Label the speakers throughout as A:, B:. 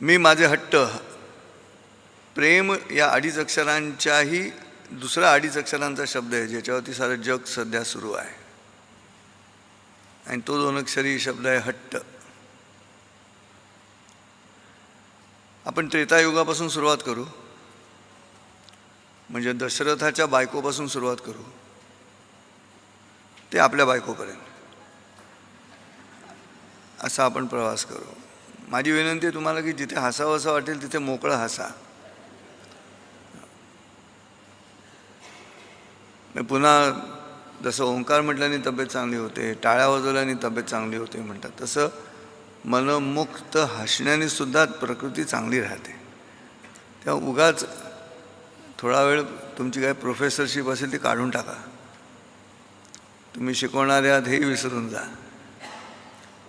A: मी माझे हट्ट प्रेम या अडीच अक्षरांच्याही दुसरा अडीच अक्षरांचा शब्द आहे ज्याच्यावरती सारं जग सध्या सुरू आहे, आणि तो दोन अक्षरी शब्द आहे हट्ट. आपण त्रेतायुगापासून सुरुवात करू, म्हणजे दशरथाच्या बायकोपासून सुरुवात करू ते आपल्या बायकोपर्यंत असा आपण प्रवास करू. माझी विनंती आहे तुम्हाला की जिथे हसावं असं वाटेल तिथे मोकळं हसा. मी पुन्हा जसं ओंकार म्हटल्याने तब्येत चांगली होते, टाळ्या वाजवल्याने तब्येत चांगली होते म्हणतात, तसं मनमुक्त हसण्याने सुद्धा प्रकृती चांगली राहते. तेव्हा उगाच थोडा वेळ तुमची काय प्रोफेसरशिप असेल ती काढून टाका, तुम्ही शिकवणारे आहात हेही विसरून जा,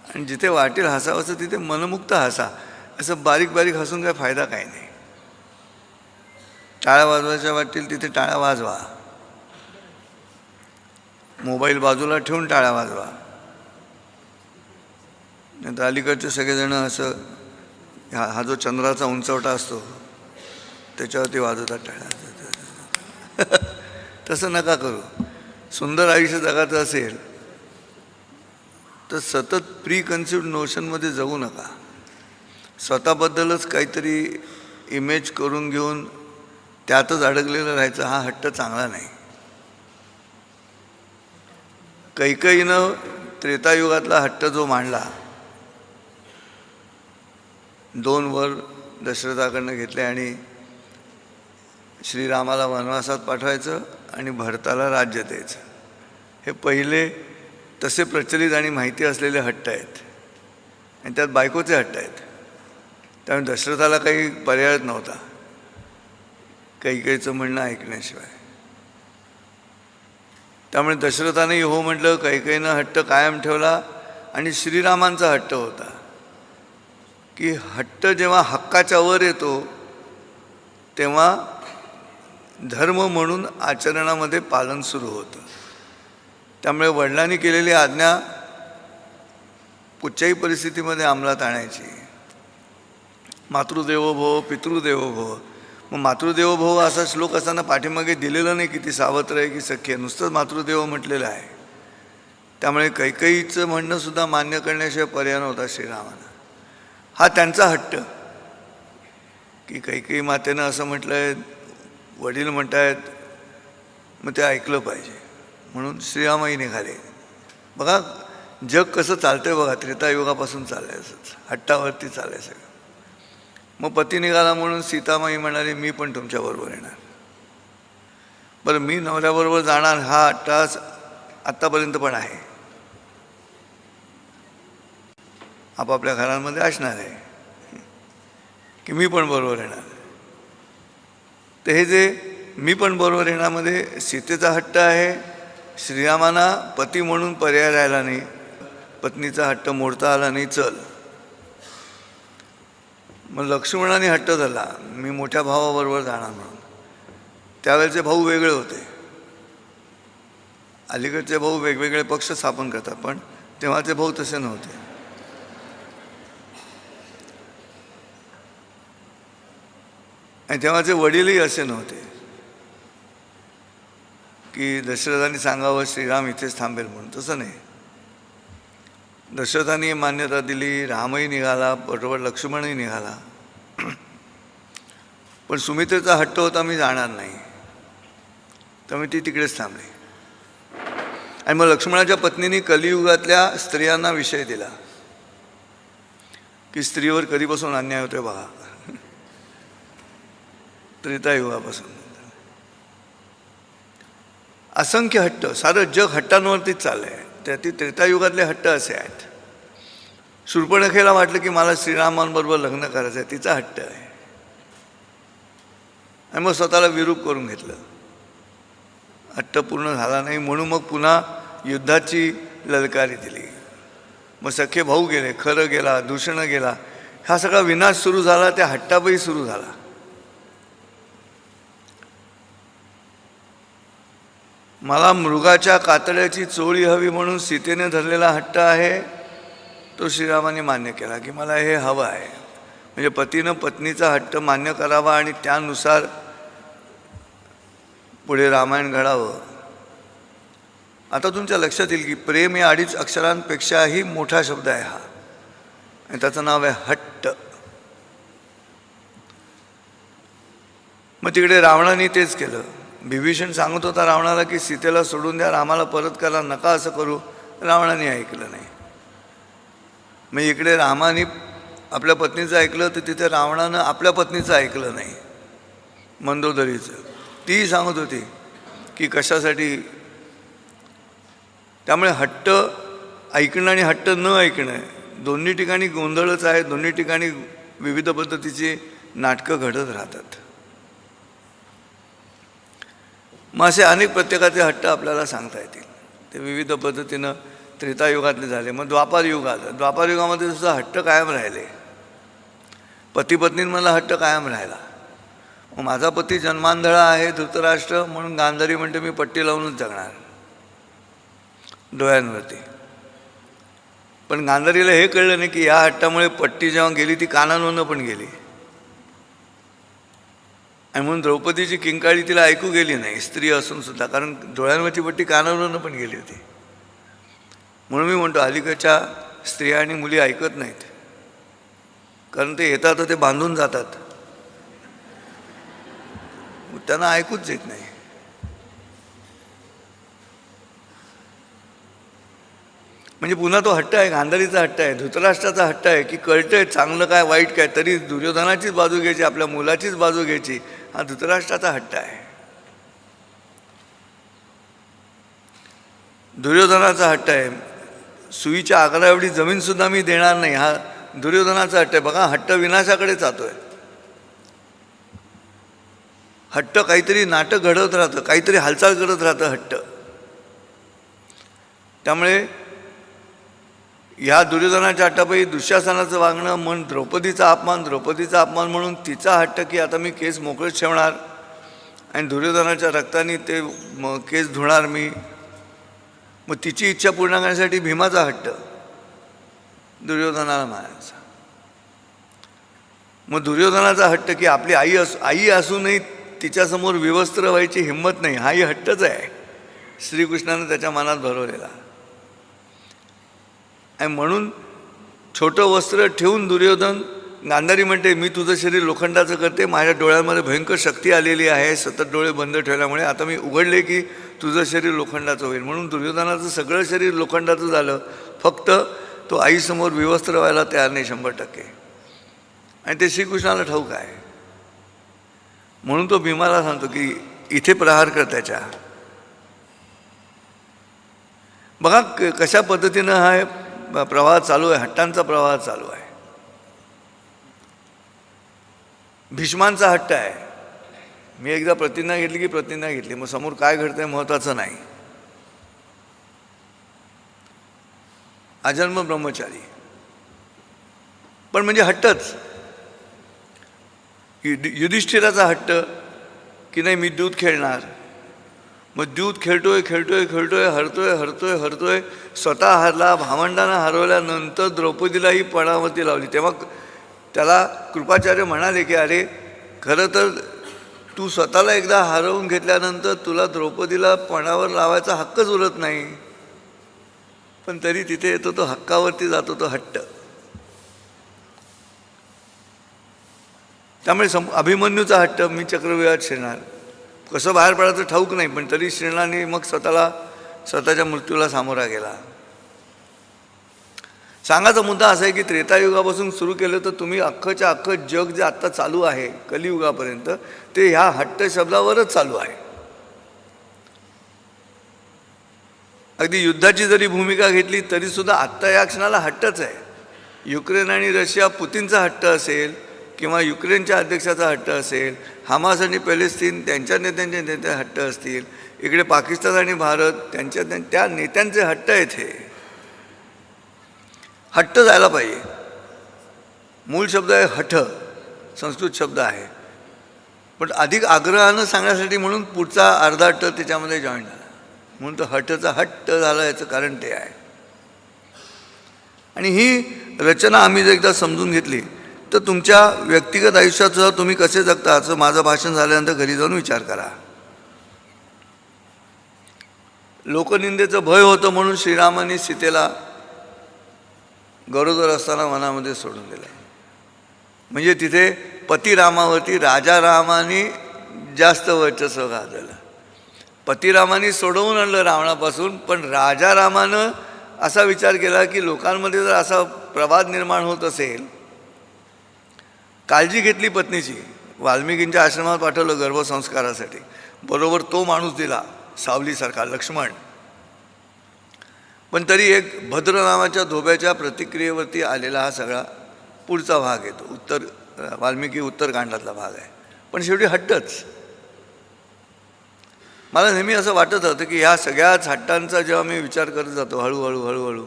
A: आणि जिथे वाटेल हसावंसं तिथे मनमुक्त हसा. असं बारीक बारीक हसून काय फायदा काही नाही. टाळ्या वाजवायच्या वाटेल तिथे टाळ्या वाजवा, मोबाईल बाजूला ठेवून टाळ्या वाजवा. नाही तर अलीकडचे सगळेजण असं हा जो चंद्राचा उंचवटा असतो त्याच्यावरती वाजवतात टाळ्या. तसं नका करू. सुंदर आयुष्य जगाचं असेल तर सतत प्री कन्सिव्ड नोशनमध्ये जगू नका. स्वतःबद्दलच काहीतरी इमेज करून घेऊन त्यातच अडकलेलं राहायचं, हा हट्ट चांगला नाही. कैकेयीनं त्रेतायुगातला हट्ट जो मांडला, 2 वर दशरथाकडनं घेतले आणि श्रीरामाला वनवासात पाठवायचं आणि भरताला राज्य द्यायचं, हे पहिले तसे प्रचलित आणि माहिती असलेले हट्ट आहेत, आणि त्यात बायकोचे हट्ट आहेत. त्यामुळे दशरथाला काही पर्यायच नव्हता कैकेयीचं म्हणणं ऐकण्याशिवाय. त्यामुळे दशरथानेही हो म्हटलं, कैकेयीनं हट्ट कायम ठेवला. आणि श्रीरामांचा हट्ट होता की हट्ट जेव्हा हक्काच्या वर येतो तेव्हा धर्म म्हणून आचरणामध्ये पालन सुरू होतं. त्यामुळे वडिलांनी केलेली आज्ञा कुठच्याही परिस्थितीमध्ये अंमलात आणायची. मातृदेवो भव पितृदेवो भव. मग मातृदेवो भव असा श्लोक असताना पाठीमागे दिलेलं नाही किती सावत्र आहे की सख्य, नुसतंच मातृदेव म्हटलेलं आहे. त्यामुळे कैकेयीचं म्हणणं सुद्धा मान्य करण्याशिवाय पर्याय नव्हता श्रीरामानं. हा त्यांचा हट्ट की कैकेयी मातेनं असं म्हटलं आहे, वडील म्हणत आहेत, मग ते ऐकलं पाहिजे. म्हणून श्रीरामही निघाले. बघा जग कसं चालतंय बघा, त्रेतायुगापासून चाललंय असंच, हट्टावरती चाललंय सगळं. मग पती निघाला म्हणून सीतामाई म्हणाली मी पण तुमच्याबरोबर येणार. बरं मी नवऱ्याबरोबर जाणार हा हट्ट आत्तापर्यंत पण आहे, आपापल्या घरांमध्ये असणार आहे की मी पण बरोबर येणार. तर हे जे मी पण बरोबर येण्यामध्ये सीतेचा हट्ट आहे. श्रीरामांना पती म्हणून पर्याय राहिला नाही, पत्नीचा हट्ट मोडता आला नाही, चल. मग लक्ष्मणाने हट्ट धरला मी मोठ्या भावाबरोबर जाणार म्हणून. त्यावेळेचे भाऊ वेगळे होते, अलीकडचे भाऊ वेगवेगळे पक्ष स्थापन करतात, पण तेव्हाचे भाऊ तसे नव्हते. आणि तेव्हाचे वडीलही असे नव्हते की दशरथाने सांगावं श्रीराम इथेच थांबेल म्हणून. तसं नाही, दशरथाने मान्यता दिली, रामही निघाला, बरोबर लक्ष्मणही निघाला. पण सुमित्रेचा हट्ट होता मी जाणार नाही, त्यामुळे ती तिकडेच थांबली. आणि मग लक्ष्मणाच्या पत्नीने कलियुगातल्या स्त्रियांना विषय दिला की स्त्रीवर कधीपासून अन्याय होतोय बघा, त्रेतायुगापासून. असंख्य हट्ट, सारं जग हट्टांवरतीच चाललं आहे. त्यातील त्रेतायुगातले हट्ट असे आहेत. शूर्पणखेला वाटलं की मला श्रीरामांबरोबर लग्न करायचं आहे, तिचा हट्ट आहे, आणि मग स्वतःला विरूप करून घेतलं. हट्ट पूर्ण झाला नाही म्हणून मग पुन्हा युद्धाची ललकारी दिली. मग सख्खे भाऊ गेले, खरं गेला, दूषण गेला, हा सगळा विनाश सुरू झाला, त्या हट्टापही सुरू झाला. मला मृगाच्या कातड्याची चोळी हवी म्हणून सीतेने धरलेला हट्ट आहे, तो श्रीरामाने मान्य केला की मला हे हवं आहे. म्हणजे पतीनं पत्नीचा हट्ट मान्य करावा आणि त्यानुसार पुढे रामायण घडावं. आता तुमच्या लक्षात येईल की प्रेम या 2.5 अक्षरांपेक्षाही मोठा शब्द आहे हा, आणि त्याचं नाव आहे हट्ट. मग तिकडे रावणाने तेच केलं. विभीषण सांगत होता रावणाला की सीतेला सोडून द्या, रामाला परत करा, नका असं करू. रावणाने ऐकलं नाही. मग इकडे रामाने आपल्या पत्नीचं ऐकलं तर तिथे रावणानं आपल्या पत्नीचं ऐकलं नाही, मंदोदरीचं. तीही सांगत होती की कशासाठी. त्यामुळे हट्ट ऐकणं आणि हट्ट न ऐकणं दोन्ही ठिकाणी गोंधळच आहे. दोन्ही ठिकाणी विविध पद्धतीची नाटकं घडत राहतात. मग असे अनेक प्रत्येकाचे हट्ट आपल्याला सांगता येतील. ते विविध पद्धतीनं त्रेतायुगातले झाले. मग द्वापार युग आलं. द्वापार युगामध्ये सुद्धा हट्ट कायम राहिले. पती पत्नींमधला हट्ट कायम राहिला. मग माझा पती जन्मांधळा आहे धृतराष्ट्र, म्हणून गांधारी म्हणते मी पट्टी लावूनच जगणार डोळ्यांवरती. पण गांधारीला हे कळलं नाही की या हट्टामुळे पट्टी जेव्हा गेली ती कानांवरनं पण गेली, आणि म्हणून द्रौपदीची किंकाळी तिला ऐकू गेली नाही, स्त्री असून सुद्धा, कारण डोळ्यांवरची पट्टी कानावरनं पण गेली होती. म्हणून मी म्हणतो अलीकडच्या स्त्रिया आणि मुली ऐकत नाहीत, कारण ते येतात तर ते बांधून जातात, त्यांना ऐकूच येत नाही. म्हणजे पुन्हा तो हट्ट आहे, गांधारीचा हट्ट आहे, धृतराष्ट्राचा हट्ट आहे की कळतंय चांगलं काय वाईट काय, तरी दुर्योधनाचीच बाजू घ्यायची, आपल्या मुलाचीच बाजू घ्यायची. हा धृतराष्ट्राचा हट्ट आहे. दुर्योधनाचा हट्ट आहे, सुईच्या आकारा एवढी जमीनसुद्धा मी देणार नाही, हा दुर्योधनाचा हट्ट आहे. बघा हट्ट विनाशाकडे जातोय. हट्ट काहीतरी नाटक घडवत राहतं, काहीतरी हालचाल करत राहतं हट्ट. त्यामुळे ह्या दुर्योधनाच्या हट्टापायी दुःशासनाचं वागणं, मन द्रौपदीचा अपमान म्हणून तिचा हट्ट की आता मी केस मोकळेच ठेवणार आणि दुर्योधनाच्या रक्ताने ते केस धुणार मी. मग तिची इच्छा पूर्ण करण्यासाठी भीमाचा हट्ट दुर्योधनाला मारायचा. मग दुर्योधनाचा हट्ट की आपली आई असूनही तिच्यासमोर विवस्त्र व्हायची हिंमत नाही, हाही हट्टच आहे श्रीकृष्णानं त्याच्या मनात भरवलेला. आणि म्हणून छोटं वस्त्र ठेवून दुर्योधन, गांधारी म्हणते मी तुझं शरीर लोखंडाचं करते, माझ्या डोळ्यांमध्ये भयंकर शक्ती आलेली आहे सतत डोळे बंद ठेवल्यामुळे, आता मी उघडले की तुझं शरीर लोखंडाचं होईल. म्हणून दुर्योधनाचं सगळं शरीर लोखंडाचं झालं, फक्त तो आईसमोर विवस्त्र व्हायला तयार नाही 100%. आणि ते श्रीकृष्णाला ठाऊक आहे. म्हणून तो भीमाला सांगतो की इथे प्रहार कर त्याच्या. बघा कशा पद्धतीनं हा प्रवाह चालू आहे, हट्टांचा प्रवाह चालू आहे. भीष्मांचा हट्ट आहे, मी एकदा प्रतिज्ञा घेतली की प्रतिज्ञा घेतली, मग समोर काय घडतंय महत्त्वाचं नाही. अजन्म ब्रह्मचारी, पण म्हणजे हट्टच. युधिष्ठिराचा हट्ट की नाही मी दूध खेळणार. मग दूध खेळतोय हरतोय, स्वतः हरला, भावंडांना हरवल्यानंतर द्रौपदीलाही पणावरती लावली. तेव्हा त्याला कृपाचार्य म्हणाले की अरे खरं तर तू स्वतःला एकदा हरवून घेतल्यानंतर तुला द्रौपदीला पणावर लावायचा हक्कच उरत नाही, पण तरी तिथे येतो तो हक्कावरती जातो तो हट्ट. त्यामुळे अभिमन्यूचा हट्ट, मी चक्रव्यूहात शिरणार, कसं बाहेर पडायचं ठाऊक नाही, पण तरी श्रीनाने मग स्वतःच्या मृत्यूला सामोरा गेला. सांगायचा मुद्दा असा आहे की त्रेतायुगापासून सुरू केलं तर तुम्ही अख्खच्या अख्खं जग जे आत्ता चालू आहे कलियुगापर्यंत ते ह्या हट्ट शब्दावरच चालू आहे. अगदी युद्धाची जरी भूमिका घेतली तरीसुद्धा आत्ता या क्षणाला हट्टच आहे. युक्रेन आणि रशिया, पुतीनचा हट्ट असेल किंवा युक्रेनच्या अध्यक्षाचा हट्ट असेल, हमास आणि पॅलेस्तीन त्यांच्या नेते हट्ट असतील, इकडे पाकिस्तान आणि भारत त्या नेत्यांचे हट्ट आहेत. हे हट्ट जायला पाहिजे. मूळ शब्द आहे हठ, संस्कृत शब्द आहे, पण अधिक आग्रहानं सांगण्यासाठी म्हणून पुढचा अर्धा ट त्याच्यामध्ये जॉईन झाला, म्हणून तो हठचा हट्ट झाला. याचं कारण ते आहे. आणि ही रचना आम्ही जर एकदा समजून घेतली तर तुमच्या व्यक्तिगत आयुष्याचं तुम्ही कसे जगता असं माझं भाषण झाल्यानंतर घरी जाऊन विचार करा. लोकनिंदेचं भय होतं म्हणून श्रीरामांनी सीतेला गरोदर असताना वनामध्ये सोडून दिलं. म्हणजे तिथे पतिरामावरती राजा रामाने जास्त वर्चस्व गाजवलं. पतिरामाने सोडवून आणलं रावणापासून, पण राजा रामानं असा विचार केला की लोकांमध्ये जर असा प्रवाद निर्माण होत असेल, काळजी घेतली पत्नीची. वाल्मिकींच्या आश्रमात पाठवलं गर्भसंस्कारासाठी. बरोबर तो माणूस दिला सावलीसारखा, लक्ष्मण. पण तरी एक भद्र नावाच्या धोब्याच्या प्रतिक्रियेवरती आलेला हा सगळा पुढचा भाग येतो. वाल्मिकी उत्तरकांडातला भाग आहे. पण शेवटी हट्टच. मला नेहमी असं वाटत होतं की ह्या सगळ्याच हट्टांचा जेव्हा मी विचार करत जातो हळूहळू,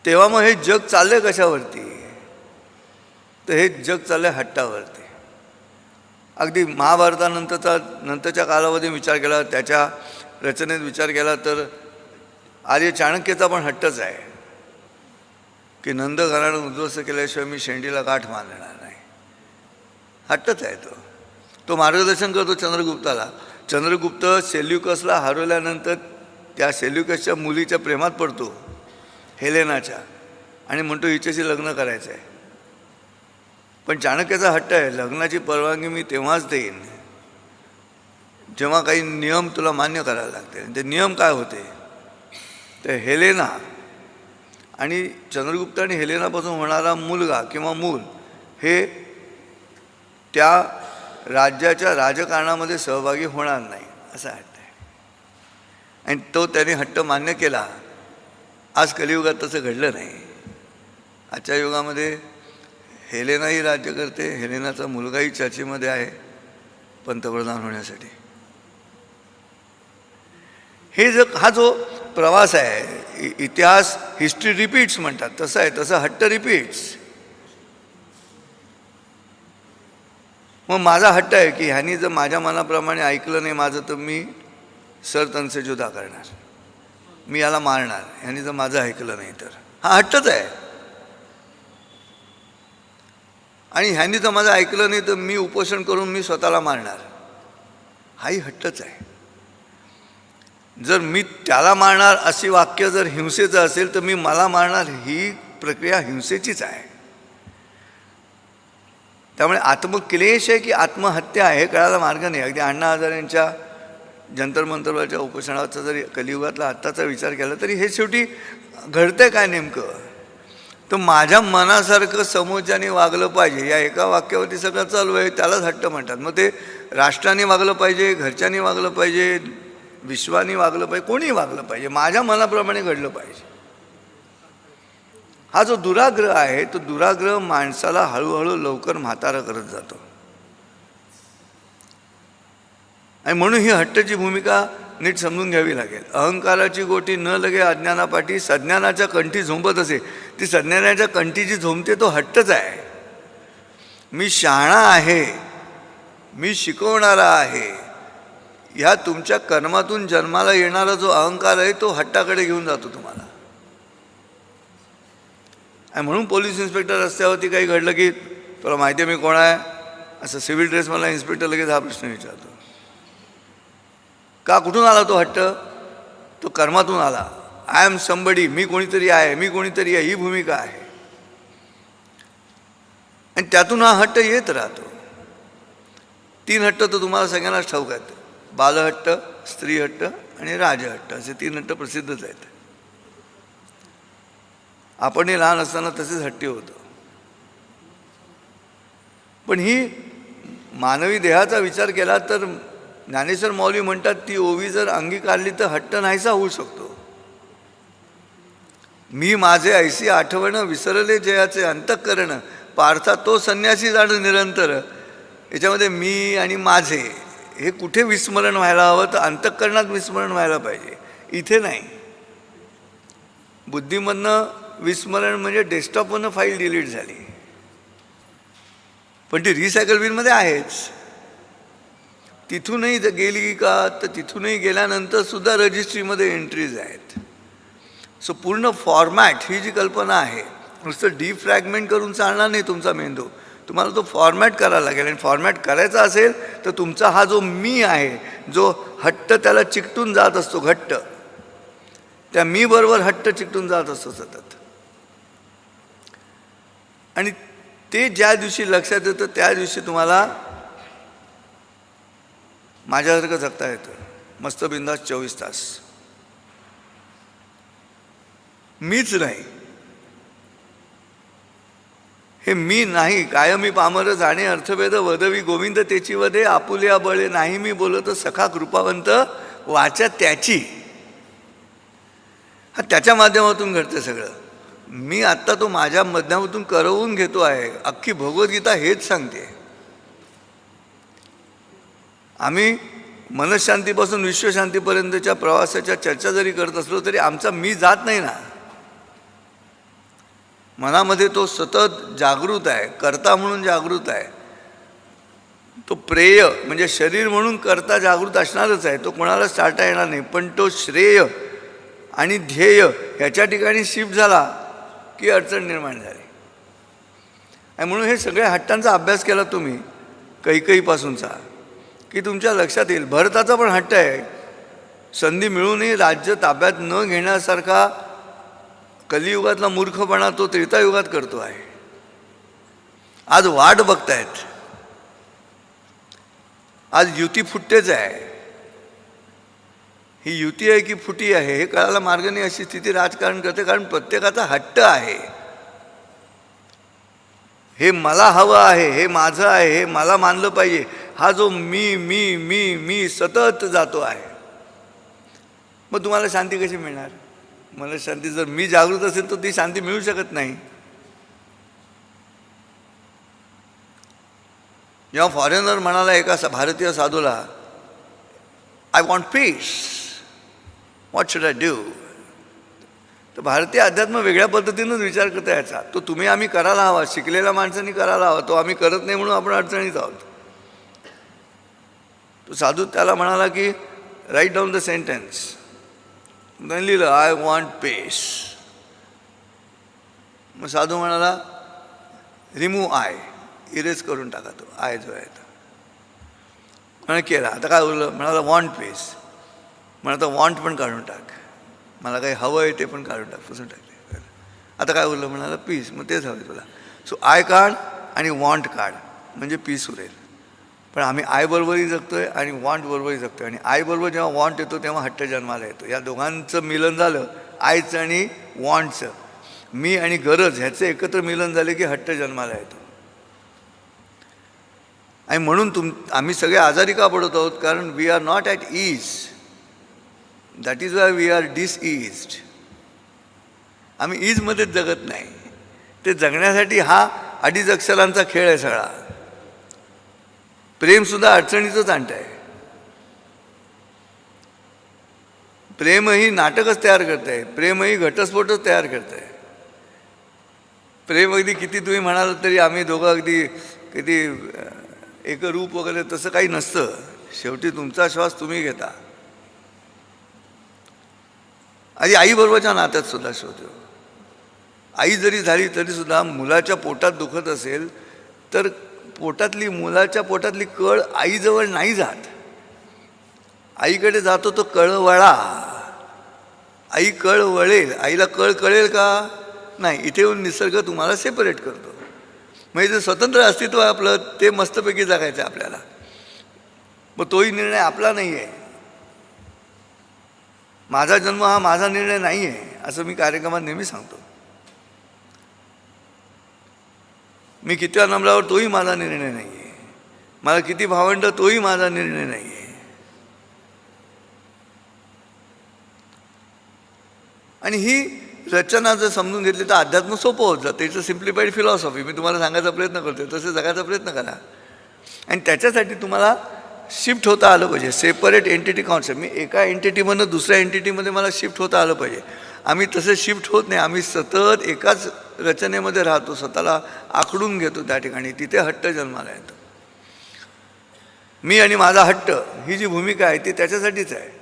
A: तेव्हा मग हे जग चाललंय कशावरती? तर हे जग चाललंय हट्टावरती. अगदी नंतरच्या कालावधीत विचार केला, त्याच्या रचनेत विचार केला तर आर्य चाणक्याचा पण हट्टच आहे की नंद घराणं उद्ध्वस्त केल्याशिवाय मी शेंडीला गाठ मारणार नाही. हट्टच आहे तो. तो मार्गदर्शन करतो चंद्रगुप्ताला. चंद्रगुप्त सेल्युकसला हरवल्यानंतर त्या सेल्युकसच्या मुलीच्या प्रेमात पडतो, हेलेनाच्या, आणि म्हणतो हिच्याशी लग्न करायचं आहे. पण चाणक्याचा हट्ट आहे, लग्नाची परवानगी मी तेव्हाच देईन जेव्हा काही नियम तुला मान्य करायला लागते. ते नियम काय होते? तर हेलेना आणि चंद्रगुप्त आणि हेलेनापासून होणारा मुलगा किंवा मूल हे त्या राज्याच्या राजकारणामध्ये सहभागी होणार नाही, असा हट्ट आहे. आणि तो त्याने हट्ट मान्य केला. आज कलियुगात तसं घडलं नाही. आजच्या युगामध्ये हेलेनाही राज्य करते, हेलेनाचा मुलगाही चर्चेमध्ये आहे पंतप्रधान होण्यासाठी. हा जो प्रवास आहे, इतिहास हिस्ट्री रिपीट्स म्हणतात, तसं आहे. तसं हट्ट रिपीट्स. मग माझा हट्ट आहे की ह्यानी जर माझ्या मनाप्रमाणे ऐकलं नाही माझं, तर मी सरतनसे जुदा करणार, मी याला मारणार, ह्यानी जर माझं ऐकलं नाही तर. हा हट्टच आहे. आणि ह्यांनी जर माझं ऐकलं नाही तर मी उपोषण करून मी स्वतःला मारणार, हाही हट्टच आहे. जर मी त्याला मारणार अशी वाक्य जर हिंसेचं असेल तर मी मला मारणार ही प्रक्रिया हिंसेचीच आहे. त्यामुळे आत्मक्लेश आहे की आत्महत्या आहे हे कळायला मार्ग नाही. अगदी अण्णा हजारेंच्या जंतर मंतरवरच्या उपोषणाचा जरी कलियुगातला आत्ताचा विचार केला तरी हे शेवटी घडतंय काय नेमकं? तर माझ्या मनासारखं समोरच्याने वागलं पाहिजे या एका वाक्यावरती सगळं चालू आहे, त्यालाच हट्ट म्हणतात. मग ते राष्ट्राने वागलं पाहिजे, घरच्यांनी वागलं पाहिजे, विश्वानी वागलं पाहिजे, कोणी वागलं पाहिजे, माझ्या मनाप्रमाणे घडलं पाहिजे. हा जो दुराग्रह आहे तो दुराग्रह माणसाला हळूहळू लवकर म्हातारा करत जातो. आणि म्हणून ही हट्टाची भूमिका नीट समजून घ्यावी लागेल. अहंकाराची गोटी न लगे अज्ञानापाठी सज्ञानाच्या कंठी झोंबत असे. ती सज्ञानाच्या कंठी जी झोंबते तो हट्टच आहे. मी शहाणा आहे, मी शिकवणारा आहे, ह्या तुमच्या कर्मातून जन्माला येणारा जो अहंकार आहे तो हट्टाकडे घेऊन जातो तुम्हाला. आणि म्हणून पोलीस इन्स्पेक्टर रस्त्यावरती काही घडलं की तुला माहिती आहे मी कोण आहे असं सिव्हिल ड्रेस मला इन्स्पेक्टर लगेच हा प्रश्न विचारतो. का? कुठून आला तो हट्ट? तो कर्मातून आला. आय एम समबडी, मी कोणीतरी आहे, मी कोणीतरी आहे, ही भूमिका आहे. आणि त्यातून हा हट्ट येत राहतो. 3 हट्ट तर तुम्हाला सगळ्यांनाच ठाऊक आहेत. बालहट्ट, स्त्रीहट्ट आणि राजहट्ट असे 3 हट्ट प्रसिद्धच आहेत. आपणही लहान असताना तसेच हट्टी होतो. पण ही मानवी देहाचा विचार केला तर ज्ञानेश्वर माऊली म्हणतात ती ओवी जर अंगीकारली तर हट्ट नाहीसा होऊ शकतो. मी माझे ऐसी आठवण विसरले जयाचे अंतःकरण पार्था तो संन्यासी जाणं निरंतर. याच्यामध्ये मी आणि माझे हे कुठे विस्मरण व्हायला हवं? तर अंतःकरणात विस्मरण व्हायला पाहिजे, इथे नाही. बुद्धीमधनं विस्मरण म्हणजे डेस्कटॉपवरनं फाईल डिलीट झाली, पण ती रिसायकल बिनमध्ये आहेच. तिथूनही गेली का तर तिथूनही गेल्यानंतर सुद्धा रजिस्ट्रीमध्ये एंट्रीज आहेत. सो पूर्ण फॉर्मॅट ही जी कल्पना आहे नुसतं डिफ्रॅगमेंट करून चालणार नाही तुमचा मेंदू. तुम्हाला तो फॉर्मॅट करायला लागेल. आणि फॉर्मॅट करायचा असेल तर तुमचा हा जो मी आहे, जो हट्ट त्याला चिकटून जात असतो घट्ट, त्या मी बरोबर हट्ट चिकटून जात असतो सतत. आणि ते ज्या दिवशी लक्षात येतं त्या दिवशी तुम्हाला माझ्यासारखं जगता येतं, मस्त बिंदास 24 तास. मीच नाही, हे मी नाही. कायमी पामर जाणे अर्थभेद वदवी गोविंद त्याची वदे, आपुल्या बळे नाही मी बोलत सखा कृपावंत वाचा त्याची. हा त्याच्या माध्यमातून घडतं सगळं. मी आत्ता तो माझ्या माध्यमातून करवून घेतो आहे. अख्खी भगवद्गीता हेच सांगते. आम्ही मनशांतीपासून विश्वशांतीपर्यंतच्या प्रवासाच्या चर्चा जरी करत असलो तरी आमचा मी जात नाही ना. मनामध्ये तो सतत जागृत आहे, कर्ता म्हणून जागृत आहे. तो प्रेय म्हणजे शरीर म्हणून करता जागृत असणारच आहे, तो कोणालाच टाळता येणार नाही. पण तो श्रेय आणि ध्येय ह्याच्या ठिकाणी शिफ्ट झाला की अडचण निर्माण झाली. आणि म्हणून हे सगळ्या हट्टांचा अभ्यास केला तुम्ही कैकेयीपासूनचा की तुमच्या लक्षात येईल. भरताचा पण हट्ट आहे. संधी मिळूनही राज्य ताब्यात न घेण्यासारखा कलियुगातला मूर्खपणा तो त्रेतायुगात करतो आहे. आज वाट बघतायत, आज युती फुटतेच आहे. ही युती आहे की फुटी आहे हे कळायला मार्ग नाही, अशी स्थिती राजकारण करते. कारण प्रत्येकाचा हट्ट आहे, हे मला हवं आहे, हे माझं आहे, हे मला मानलं पाहिजे. हा जो मी मी मी मी सतत जातो आहे. मग तुम्हाला शांती कशी मिळणार? मला शांती जर मी जागृत असेल तर ती शांती मिळू शकत नाही. जेव्हा फॉरेनर म्हणाला एका भारतीय साधूला, I want peace, what should I do, तर भारतीय अध्यात्म वेगळ्या पद्धतीनंच विचार करता याचा. तो तुम्ही आम्ही करायला हवा, शिकलेल्या माणसांनी करायला हवा, तो आम्ही करत नाही म्हणून आपण अडचणीत आहोत. तो साधू त्याला म्हणाला की राईट डाऊन द सेंटेन्स. त्यांनी लिहिलं आय वॉन्ट पीस. मग साधू म्हणाला रिमूव्ह आय, इरेज करून टाका तो आय जो आहे तो. म्हणे केला. आता काय उरलं? म्हणाला वॉन्ट पीस. म्हणा वॉन्ट पण काढून टाक, मला काही हवं आहे ते पण काढून टाक, पुसून टाकले. आता काय उरलं? म्हणाला पीस. मग तेच हवं तुला. सो आय काढ आणि वॉन्ट काढ म्हणजे पीस उरेल. पण आम्ही आय बरोबरही जगतोय आणि वॉन्ट बरोबरही जगतोय. आणि आय बरोबर जेव्हा वॉन्ट येतो तेव्हा हट्ट जन्माला येतो. या दोघांचं मिलन झालं, आयचं आणि वॉन्टचं, मी आणि गरज ह्याचं एकत्र मिलन झाले की हट्ट जन्माला येतो. आणि म्हणून आम्ही सगळे आजारी का पडत आहोत? कारण we are not at ease. That is why we are diseased. आम्ही ईजमध्येच जगत नाही. ते जगण्यासाठी हा अडीच अक्षरांचा खेळ आहे सगळा. प्रेमसुद्धा अडचणीचंच आणत आहे. प्रेमही नाटकच तयार करत आहे, प्रेमही घटस्फोटच तयार करत आहे. प्रेम अगदी किती तुम्ही म्हणाल तरी आम्ही दोघं अगदी किती एकरूप वगैरे तसं काही नसतं. शेवटी तुमचा श्वास तुम्ही घेता. आधी आईबरोबरच्या नात्यात सुद्धा शोधतो. आई जरी झाली तरीसुद्धा मुलाच्या पोटात दुखत असेल तर मुलाच्या पोटातली कळ आईजवळ नाही जात, आईकडे जातो तो कळवळा. आई कळ वळेल, आईला कळ कळेल का? नाही. इथे येऊन निसर्ग तुम्हाला सेपरेट करतो. म्हणजे जे स्वतंत्र अस्तित्व आहे आपलं ते मस्तपैकी जगायचं आहे आपल्याला. मग तोही निर्णय आपला नाही आहे. माझा जन्म हा माझा निर्णय नाही आहे असं मी कार्यक्रमात नेहमी सांगतो. मी किती नंबरावर तोही माझा निर्णय नाही आहे. मला किती भावंड तोही माझा निर्णय नाही आहे. आणि ही रचना जर समजून घेतली तर अध्यात्म सोपं होत जातं. It's a simplified philosophy. मी तुम्हाला सांगायचा प्रयत्न करतो, तसे जगायचा प्रयत्न करा. आणि त्याच्यासाठी तुम्हाला शिफ्ट होता आलं पाहिजे. Separate entity concept. मी एका एंटिटीमधून दुसऱ्या एंटिटीमध्ये मला शिफ्ट होता आलं पाहिजे. आम्ही तसे शिफ्ट होत नाही. आम्ही सतत एकाच रचनेमध्ये राहतो, स्वतःला आखडून घेतो त्या ठिकाणी. तिथे हट्ट जन्माला येतो. मी आणि माझा हट्ट ही जी भूमिका आहे ती त्याच्यासाठीच आहे.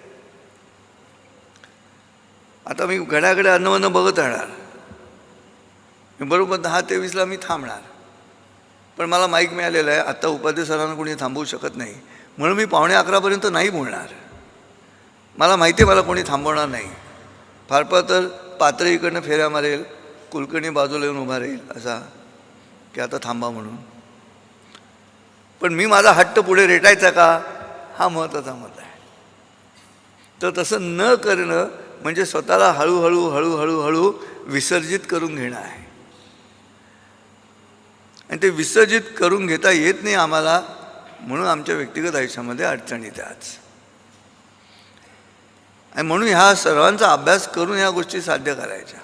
A: आता मी घड्याकडे अन्नवन्न बघत राहणार. बरोबर 10 ते 20ला मी थांबणार. पण मला माईक मिळालेला आहे, आत्ता उपाध्याय सरांना कोणी थांबवू शकत नाही, म्हणून मी 10:45पर्यंत नाही बोलणार. मला माहिती आहे मला कोणी थांबवणार नाही. फार तर पात्र इकडनं फेऱ्या मारेल, कुलकर्णी बाजूला येऊन उभा राहील असा की आता थांबा म्हणून. पण मी माझा हट्ट पुढे रेटायचा का, हा महत्त्वाचा मत आहे. तर तसं न करणं म्हणजे स्वतःला हळूहळू हळूहळू हळू विसर्जित करून घेणं आहे. आणि ते विसर्जित करून घेता येत नाही आम्हाला, म्हणून आमच्या व्यक्तिगत आयुष्यामध्ये अडचणी येते आज. आणि म्हणून ह्या सर्वांचा अभ्यास करून ह्या गोष्टी साध्य करायच्या.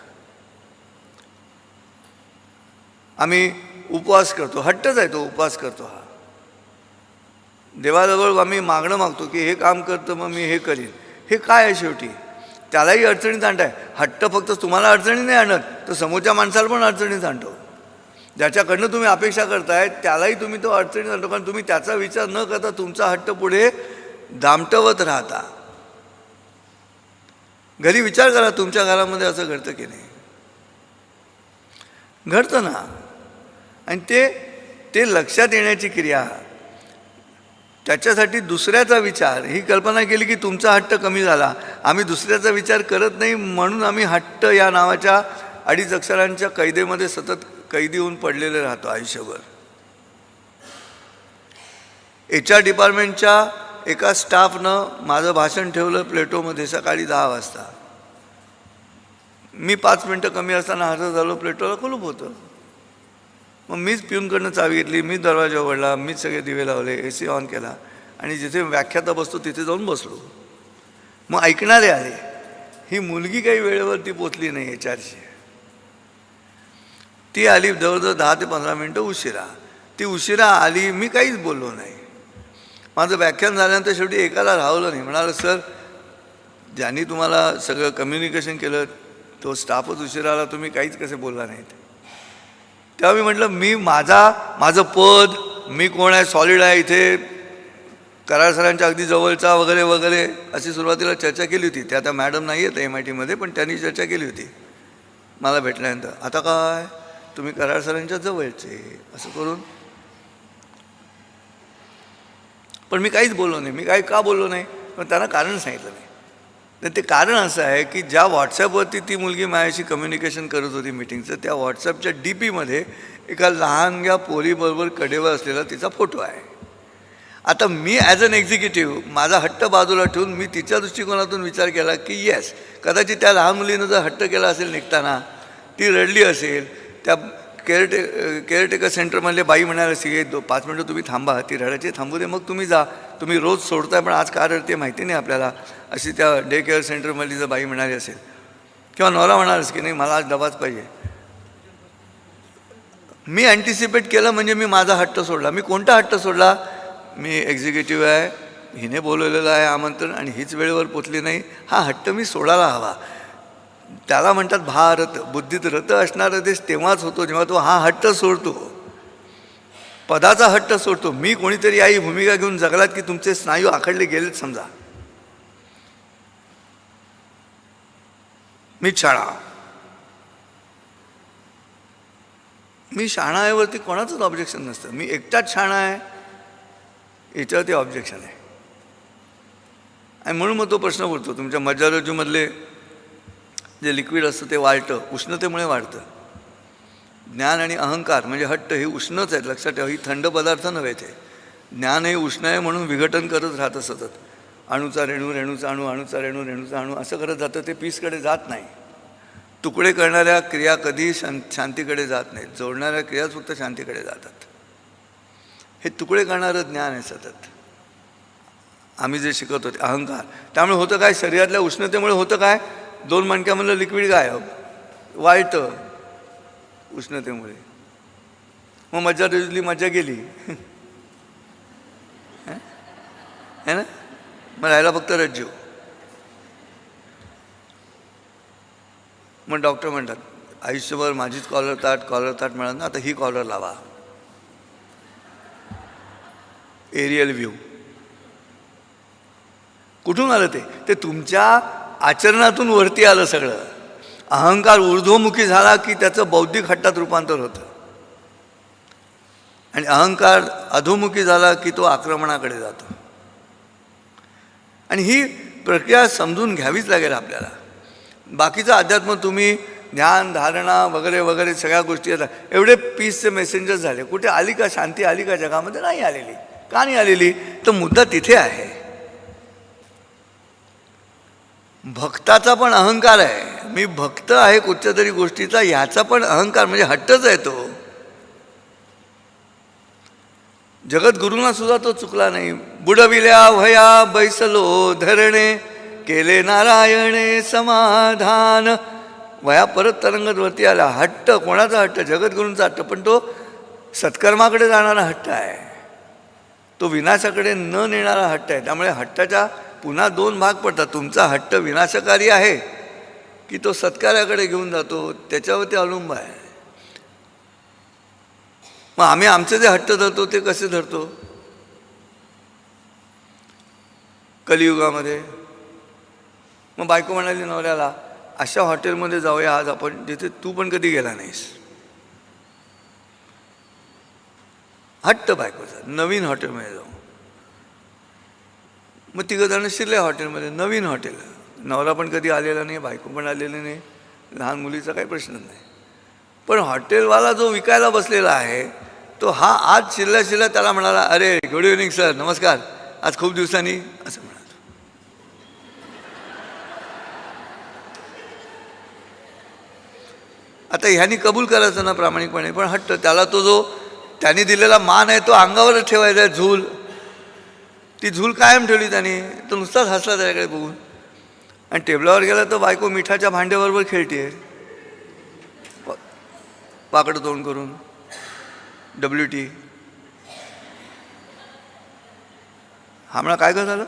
A: आम्ही उपवास करतो, हट्टच आहे तो उपवास करतो. हा देवाजवळ आम्ही मागणं मागतो की हे काम करतं मग मी हे करीन. हे काय आहे शेवटी, त्यालाही अडचणीत आणताय. हट्ट फक्त तुम्हाला अडचणी नाही आणत, तर समोरच्या माणसाला पण अडचणीत आणतो. ज्याच्याकडनं तुम्ही अपेक्षा करताय त्यालाही तुम्ही तो अडचणीत आणतो, कारण तुम्ही त्याचा विचार न करता तुमचा हट्ट पुढे दामटवत राहता. घरी विचार करा, तुमच्या घरामध्ये असं घडतं की नाही? घडतं ना. आणि ते लक्षात येण्याची क्रिया, त्याच्यासाठी दुसऱ्याचा विचार, ही कल्पना केली की तुमचा हट्ट कमी झाला. आम्ही दुसऱ्याचा विचार करत नाही, म्हणून आम्ही हट्ट या नावाच्या 2 अक्षरांच्या कैदेमध्ये सतत कैदी होऊन पडलेले राहतो आयुष्यभर. HR डिपार्टमेंटच्या एका स्टाफनं माझं भाषण ठेवलं प्लेटोमध्ये सकाळी 10 वाजता. मी 5 मिनटं कमी असताना हजर झालो. प्लेटोला कुलूप होतं. मग मीच पिऊनकडनं चावी घेतली, मीच दरवाजा उघडला, मीच सगळे दिवे लावले, AC ऑन केला आणि जिथे व्याख्याता बसतो तिथे जाऊन बसलो. मग ऐकणारे आले. ही मुलगी काही वेळेवरती पोचली नाही HRची. ती आली जवळजवळ 10 ते 15 मिनटं उशिरा. ती उशिरा आली, मी काहीच बोललो नाही. माझं व्याख्यान झाल्यानंतर शेवटी एकाला राहवलं नाही. म्हणालं, सर ज्यांनी तुम्हाला सगळं कम्युनिकेशन केलं तो स्टाफच उशिरा आला, तुम्ही काहीच कसे बोलला नाहीत. तेव्हा मी म्हटलं, माझं पद, मी कोण आहे, सॉलिड आहे, इथे कराड सरांच्या अगदी जवळचा वगैरे वगैरे अशी सुरुवातीला चर्चा केली होती. त्या आता मॅडम नाही आहेत MITमध्ये, पण त्यांनी चर्चा केली होती मला भेटल्यानंतर. आता काय तुम्ही कराड सरांच्या जवळचे असं करून. पण मी काहीच बोललो नाही. मी का बोललो नाही, पण त्यांना कारण सांगितलं नाही. तर ते कारण असं आहे की ज्या व्हॉट्सॲपवरती ती मुलगी माझ्याशी कम्युनिकेशन करत होती मीटिंगचं, त्या व्हॉट्सॲपच्या DPमध्ये एका लहानग्या पोरीबरोबर कडेवर असलेला तिचा फोटो आहे. आता मी ॲज अन एक्झिक्युटिव्ह माझा हट्ट बाजूला ठेवून मी तिच्या दृष्टिकोनातून विचार केला की येस, कदाचित त्या लहान मुलीनं जर हट्ट केला असेल निघताना, ती रडली असेल, त्या केअरटेकर सेंटरमधले बाई म्हणाले असेल 5 मिनटं तुम्ही थांबा, ती रडायची थांबू दे, मग तुम्ही जा, तुम्ही रोज सोडताय पण आज का रडते माहिती नाही आपल्याला, अशी त्या डे केअर सेंटरमधली जर बाई म्हणाली असेल, किंवा नवरा म्हणालच की नाही मला आज डबाच पाहिजे. मी अँटिसिपेट केलं म्हणजे मी माझा हट्ट सोडला. मी कोणता हट्ट सोडला? मी एक्झिक्युटिव्ह आहे, हिने बोलवलेलं आहे आमंत्रण आणि हीच वेळेवर पोचली नाही, हा हट्ट मी सोडायला हवा. त्याला म्हणतात भारत. बुद्धीत रत असणारा देश तेव्हाच होतो जेव्हा तो हा हट्ट सोडतो, पदाचा हट्ट सोडतो. मी कोणीतरी आई भूमिका घेऊन जगलात की तुमचे स्नायू आखडले गेलेत समजा. मी शहाणा आहे वरती कोणाचंच ऑब्जेक्शन नसतं. मी एकटाच शहाणा आहे याच्यावरती ऑब्जेक्शन आहे. आणि म्हणून मग तो प्रश्न पडतो, तुमच्या मज्जारज्जूमधले जे लिक्विड असतं ते वाढतं, उष्णतेमुळे वाढतं. ज्ञान आणि अहंकार म्हणजे हट्ट हे उष्णच आहेत, लक्षात ठेवा. ही थंड पदार्थ नव्हे. ते ज्ञान हे उष्ण आहे म्हणून विघटन करत राहतं सतत. अणूचा रेणू, रेणूचा अणू, अणूचा रेणू, रेणूचा अणू असं करत जातं. ते पीसकडे जात नाही. तुकडे करणाऱ्या क्रिया कधी शांतीकडे जात नाहीत. जोडणाऱ्या क्रियाच फक्त शांतीकडे जातात. हे तुकडे करणारं ज्ञान आहे सतत. आम्ही जे शिकत होते अहंकार. त्यामुळे होतं काय, शरीरातल्या उष्णतेमुळे होतं काय, 2 मणक्यामधलं लिक्विड गायब, वाळतं उष्णतेमुळे. मग मज्जा रुजली, मज्जा गेली है ना. मग राहिला फक्त रज्जू. मग डॉक्टर म्हणतात आयुष्यभर माझीच कॉलर ताट मिळालं ना, आता ही कॉलर लावा. Aerial view. कुठून आलं ते तुमच्या आचरणातून वरती आलं सगळं. अहंकार ऊर्ध्वमुखी झाला की त्याचं बौद्धिक हट्टात रूपांतर होतं, आणि अहंकार अधोमुखी झाला की तो आक्रमणाकडे जातो. आणि ही प्रक्रिया समजून घ्यावीच लागेल आपल्याला. बाकीचं अध्यात्म तुम्ही ध्यान धारणा वगैरे वगैरे सगळ्या गोष्टी येतात. एवढे पीसचे मेसेंजर झाले, कुठे आली का शांती, आली का जगामध्ये? नाही आलेली. का नाही आलेली? तर मुद्दा तिथे आहे. भक्ताचा पण अहंकार आहे, मी भक्त आहे कुठच्या तरी गोष्टीचा, ह्याचा पण अहंकार म्हणजे हट्टच आहे तो. जगद्गुरूंना सुद्धा तो चुकला नाही. बुडविल्या भया बैसलो धरणे, केले नारायणे समाधान. वया परत तरंगत वरती आला. हट्ट कोणाचा हट्ट? जगद्गुरूंचा हट्ट, पण तो सत्कर्माकडे जाणारा हट्ट आहे, तो विनाशाकडे न नेणारा हट्ट आहे. त्यामुळे हट्टाच्या पुन्हा दोन भाग पडतात. तुमचा हट्ट विनाशकारी आहे की तो सत्कार्याकडे घेऊन जातो, त्याच्यावरती अवलंबून आहे. मग आम्ही आमचे जे हट्ट धरतो ते कसे धरतो? कलियुगामध्ये मग बायको म्हणाली नवऱ्याला, अशा हॉटेलमध्ये जाऊया आज आपण जिथे तू पण कधी गेला नाहीस. हट्ट बायकोचा, नवीन हॉटेलमध्ये जाऊ. मग तिघंजणं शिरले हॉटेलमध्ये, नवीन हॉटेल. नवरा पण कधी आलेला नाही, बायको पण आलेली नाही, लहान मुलीचा काही प्रश्न नाही. पण हॉटेलवाला जो विकायला बसलेला आहे तो हा आज शिरल्या त्याला म्हणाला, अरे गुड इव्हनिंग सर, नमस्कार, आज खूप दिवसांनी, असं म्हणाला. आता ह्यानी कबूल करायचं ना प्रामाणिकपणे, पण हट्ट, त्याला तो जो त्याने दिलेला मान आहे तो अंगावरच ठेवायचा आहे. झूल, ती झूल कायम ठेवली त्याने. तो नुसताच हसला त्याच्याकडे बघून. आणि टेबलावर गेला तर बायको मिठाच्या भांड्याबरोबर खेळते, पाकडं तोंड करून. WT हा म्हणा, काय का झालं?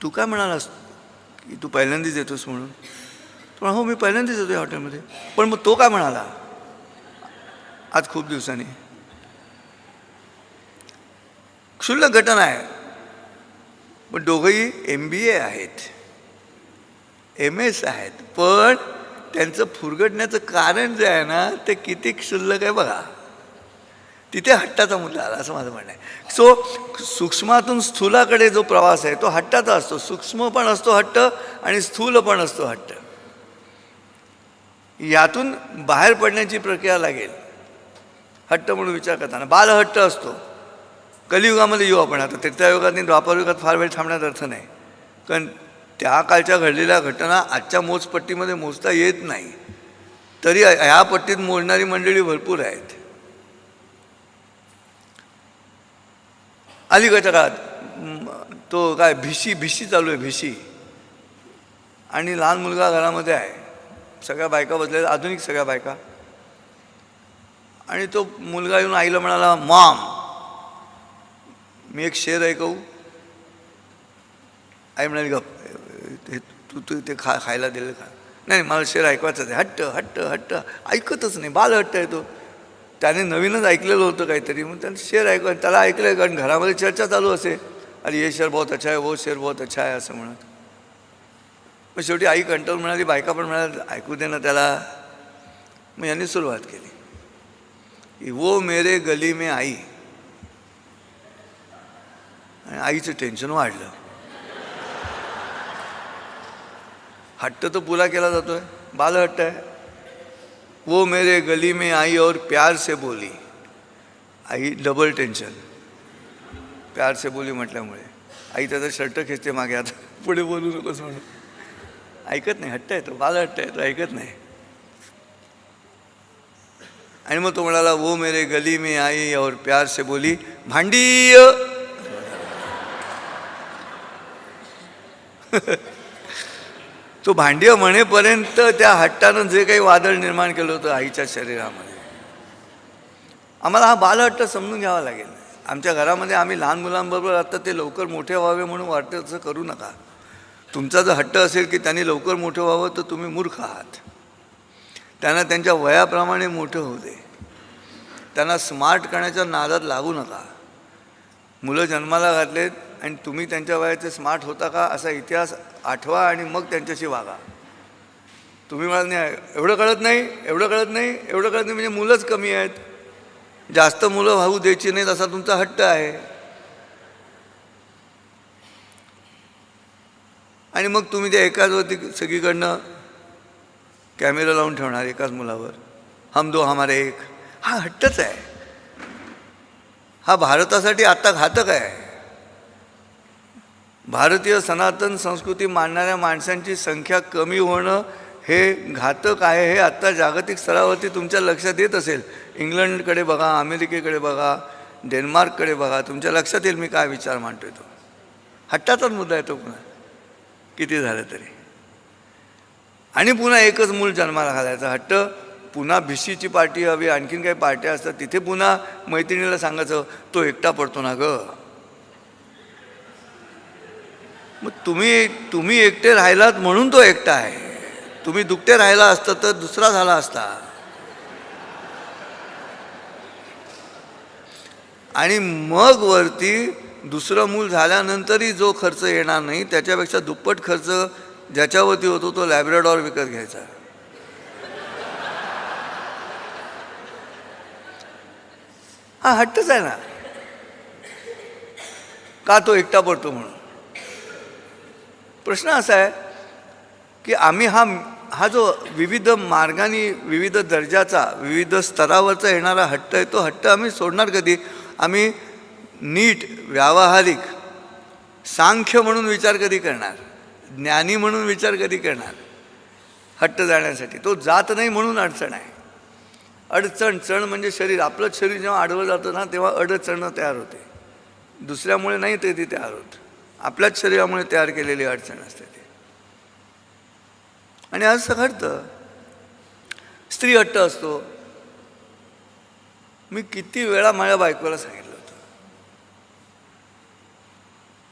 A: तू काय म्हणालास की तू पहिल्यांदाच येतोस म्हणून? पण हो, मी पहिल्यांदाच येतो या हॉटेलमध्ये. पण मग तो काय म्हणाला? आज खूप दिवसांनी. क्षुल्लक घटना आहे, पण दोघंही MBA आहेत, MS आहेत, पण त्यांचं फुरगटण्याचं कारण जे आहे ना ते किती क्षुल्लक आहे बघा. तिथे हट्टाचा मुद्दा आला असं माझं म्हणणं आहे. सूक्ष्मातून स्थूलाकडे जो प्रवास आहे तो हट्टाचा असतो. सूक्ष्म पण असतो हट्ट आणि स्थूल पण असतो हट्ट. यातून बाहेर पडण्याची प्रक्रिया लागेल. हट्ट म्हणून विचार करताना बालहट्ट असतो. कलियुगामध्ये येऊ आपण. आता त्रेतायुगात आणि द्वापारयुगात फार वेळ थांबण्यात अर्थ नाही, कारण त्या काळच्या घडलेल्या घटना आजच्या मोजपट्टीमध्ये मोजता येत नाही. तरी ह्या पट्टीत मोजणारी मंडळी भरपूर आहेत. अलीकडच्या काळात तो काय भिशी चालू आहे, भिशी. आणि लहान मुलगा घरामध्ये आहे, सगळ्या बायका बसलेल्या, आधुनिक सगळ्या बायका. आणि तो मुलगा येऊन आईला म्हणाला, मॉम मी एक शेर ऐकवू? आई म्हणाली, गप, तू ते खायला दिलं का? नाही, मला शेर ऐकवायचं आहे. हट्ट हट्ट हट्ट, ऐकतच नाही, बाल हट्ट आहे तो. त्याने नवीनच ऐकलेलं होतं काहीतरी, मग त्याने शेर ऐकलं. त्याला ऐकलं आहे, कारण घरामध्ये चर्चा चालू असे, अरे ये शेर बहुत अच्छा आहे, वो शेर बहुत अच्छा आहे असं म्हणत. मग शेवटी आई कंटाळून म्हणाली, बायका पण म्हणाली, ऐकू दे ना त्याला. मग यांनी सुरुवात केली, वो मेरे गली में आई. आणि आईचं टेन्शन वाढलं. हट्ट तो पुरा केला जातोय, बाल हट्ट आहे. वो मेरे गली में आई और प्यार से बोली. आई डबल टेन्शन, प्यार से बोली म्हटल्यामुळे. आई त्याचा शर्ट खेचते मागे, आता पुढे बोलू नकोस म्हणून. ऐकत नाही, हट्ट आहे तो, बाल हट्ट आहे तो, ऐकत नाही. आणि मग तो म्हणाला, वो मेरे गली में आई और प्यार से बोली, भांडी. तो भांडी म्हणेपर्यंत त्या हट्टानं जे काही वादळ निर्माण केलं होतं आईच्या शरीरामध्ये. आम्हाला हा बालहट्ट समजून घ्यावा लागेल. आमच्या घरामध्ये आम्ही लहान मुलांबरोबर आता ते लवकर मोठे व्हावे म्हणून वाटतं तसं करू नका. तुमचा जर हट्ट असेल की त्यांनी लवकर मोठं व्हावं तर तुम्ही मूर्ख आहात. त्यांना त्यांच्या वयाप्रमाणे मोठं होऊ दे. त्यांना स्मार्ट करण्याच्या नादात लागू नका. मुलं जन्माला घातलेत आणि तुम्ही त्यांच्या वयाचे स्मार्ट होता का असा इतिहास आठवा आणि मग त्यांच्याशी वागा. तुम्ही म्हणाल नाही एवढं कळत नाही, एवढं कळत नाही, एवढं कळत नाही, म्हणजे मुलंच कमी आहेत, जास्त मुलं वाहू द्यायची नाहीत असा तुमचा हट्ट आहे. आणि मग तुम्ही त्या एकाचवरती सगळीकडनं कॅमेरा लावून ठेवणार एकाच मुलावर, हम दो हमारे एक. हा हट्टच आहे. हा भारतासाठी आत्ता घातक आहे. भारतीय सनातन संस्कृती मानणाऱ्या माणसांची संख्या कमी होणं हे घातक आहे. हे आत्ता जागतिक स्तरावरती तुमच्या लक्षात येत असेल. इंग्लंडकडे बघा, अमेरिकेकडे बघा, डेन्मार्ककडे बघा, तुमच्या लक्षात येईल मी काय विचार मांडतोय तो. हट्टाचाच मुद्दा आहे तो पुन्हा, किती झालं तरी. आणि पुन्हा एकच मूल जन्माला घालायचा हट्ट. पुन्हा भिशीची पार्टी हवी, आणखीन काही पार्ट्या असतात, तिथे पुन्हा मैत्रिणीला सांगायचं तो एकटा पडतो ना गं. मग तुम्ही एकटे राहिलात म्हणून तो एकटा आहे. तुम्ही दुकटे राहिला असता तर दुसरा झाला असता. आणि मग वरती दुसरं मूल झाल्यानंतरही जो खर्च येणार नाही त्याच्यापेक्षा दुप्पट खर्च ज्याच्यावरती होतो तो लॅब्राडॉर विकत घ्यायचा. हा हट्टच आहे ना, का तो एकटा पडतो म्हणून. प्रश्न असा आहे की आम्ही हा जो विविध मार्गाने, विविध दर्जाचा, विविध स्तरावरचा येणारा हट्ट आहे, तो हट्ट आम्ही सोडणार कधी. आम्ही नीट व्यावहारिक सांख्य म्हणून विचार कधी करणार, ज्ञानी म्हणून विचार कधी करणार. हट्ट जाण्यासाठी तो जात नाही म्हणून अडचण आहे. अडचण, चण म्हणजे शरीर. आपलंच शरीर जेव्हा आडवं जातं ना तेव्हा अडचण तयार होते. दुसऱ्यामुळे नाही ते ती तयार होत, आपल्याच शरीरामुळे तयार केलेली अडचण असते ती. आणि असं घडतं. स्त्री हट्ट असतो. मी किती वेळा माझ्या बायकोला सांगितलं होतं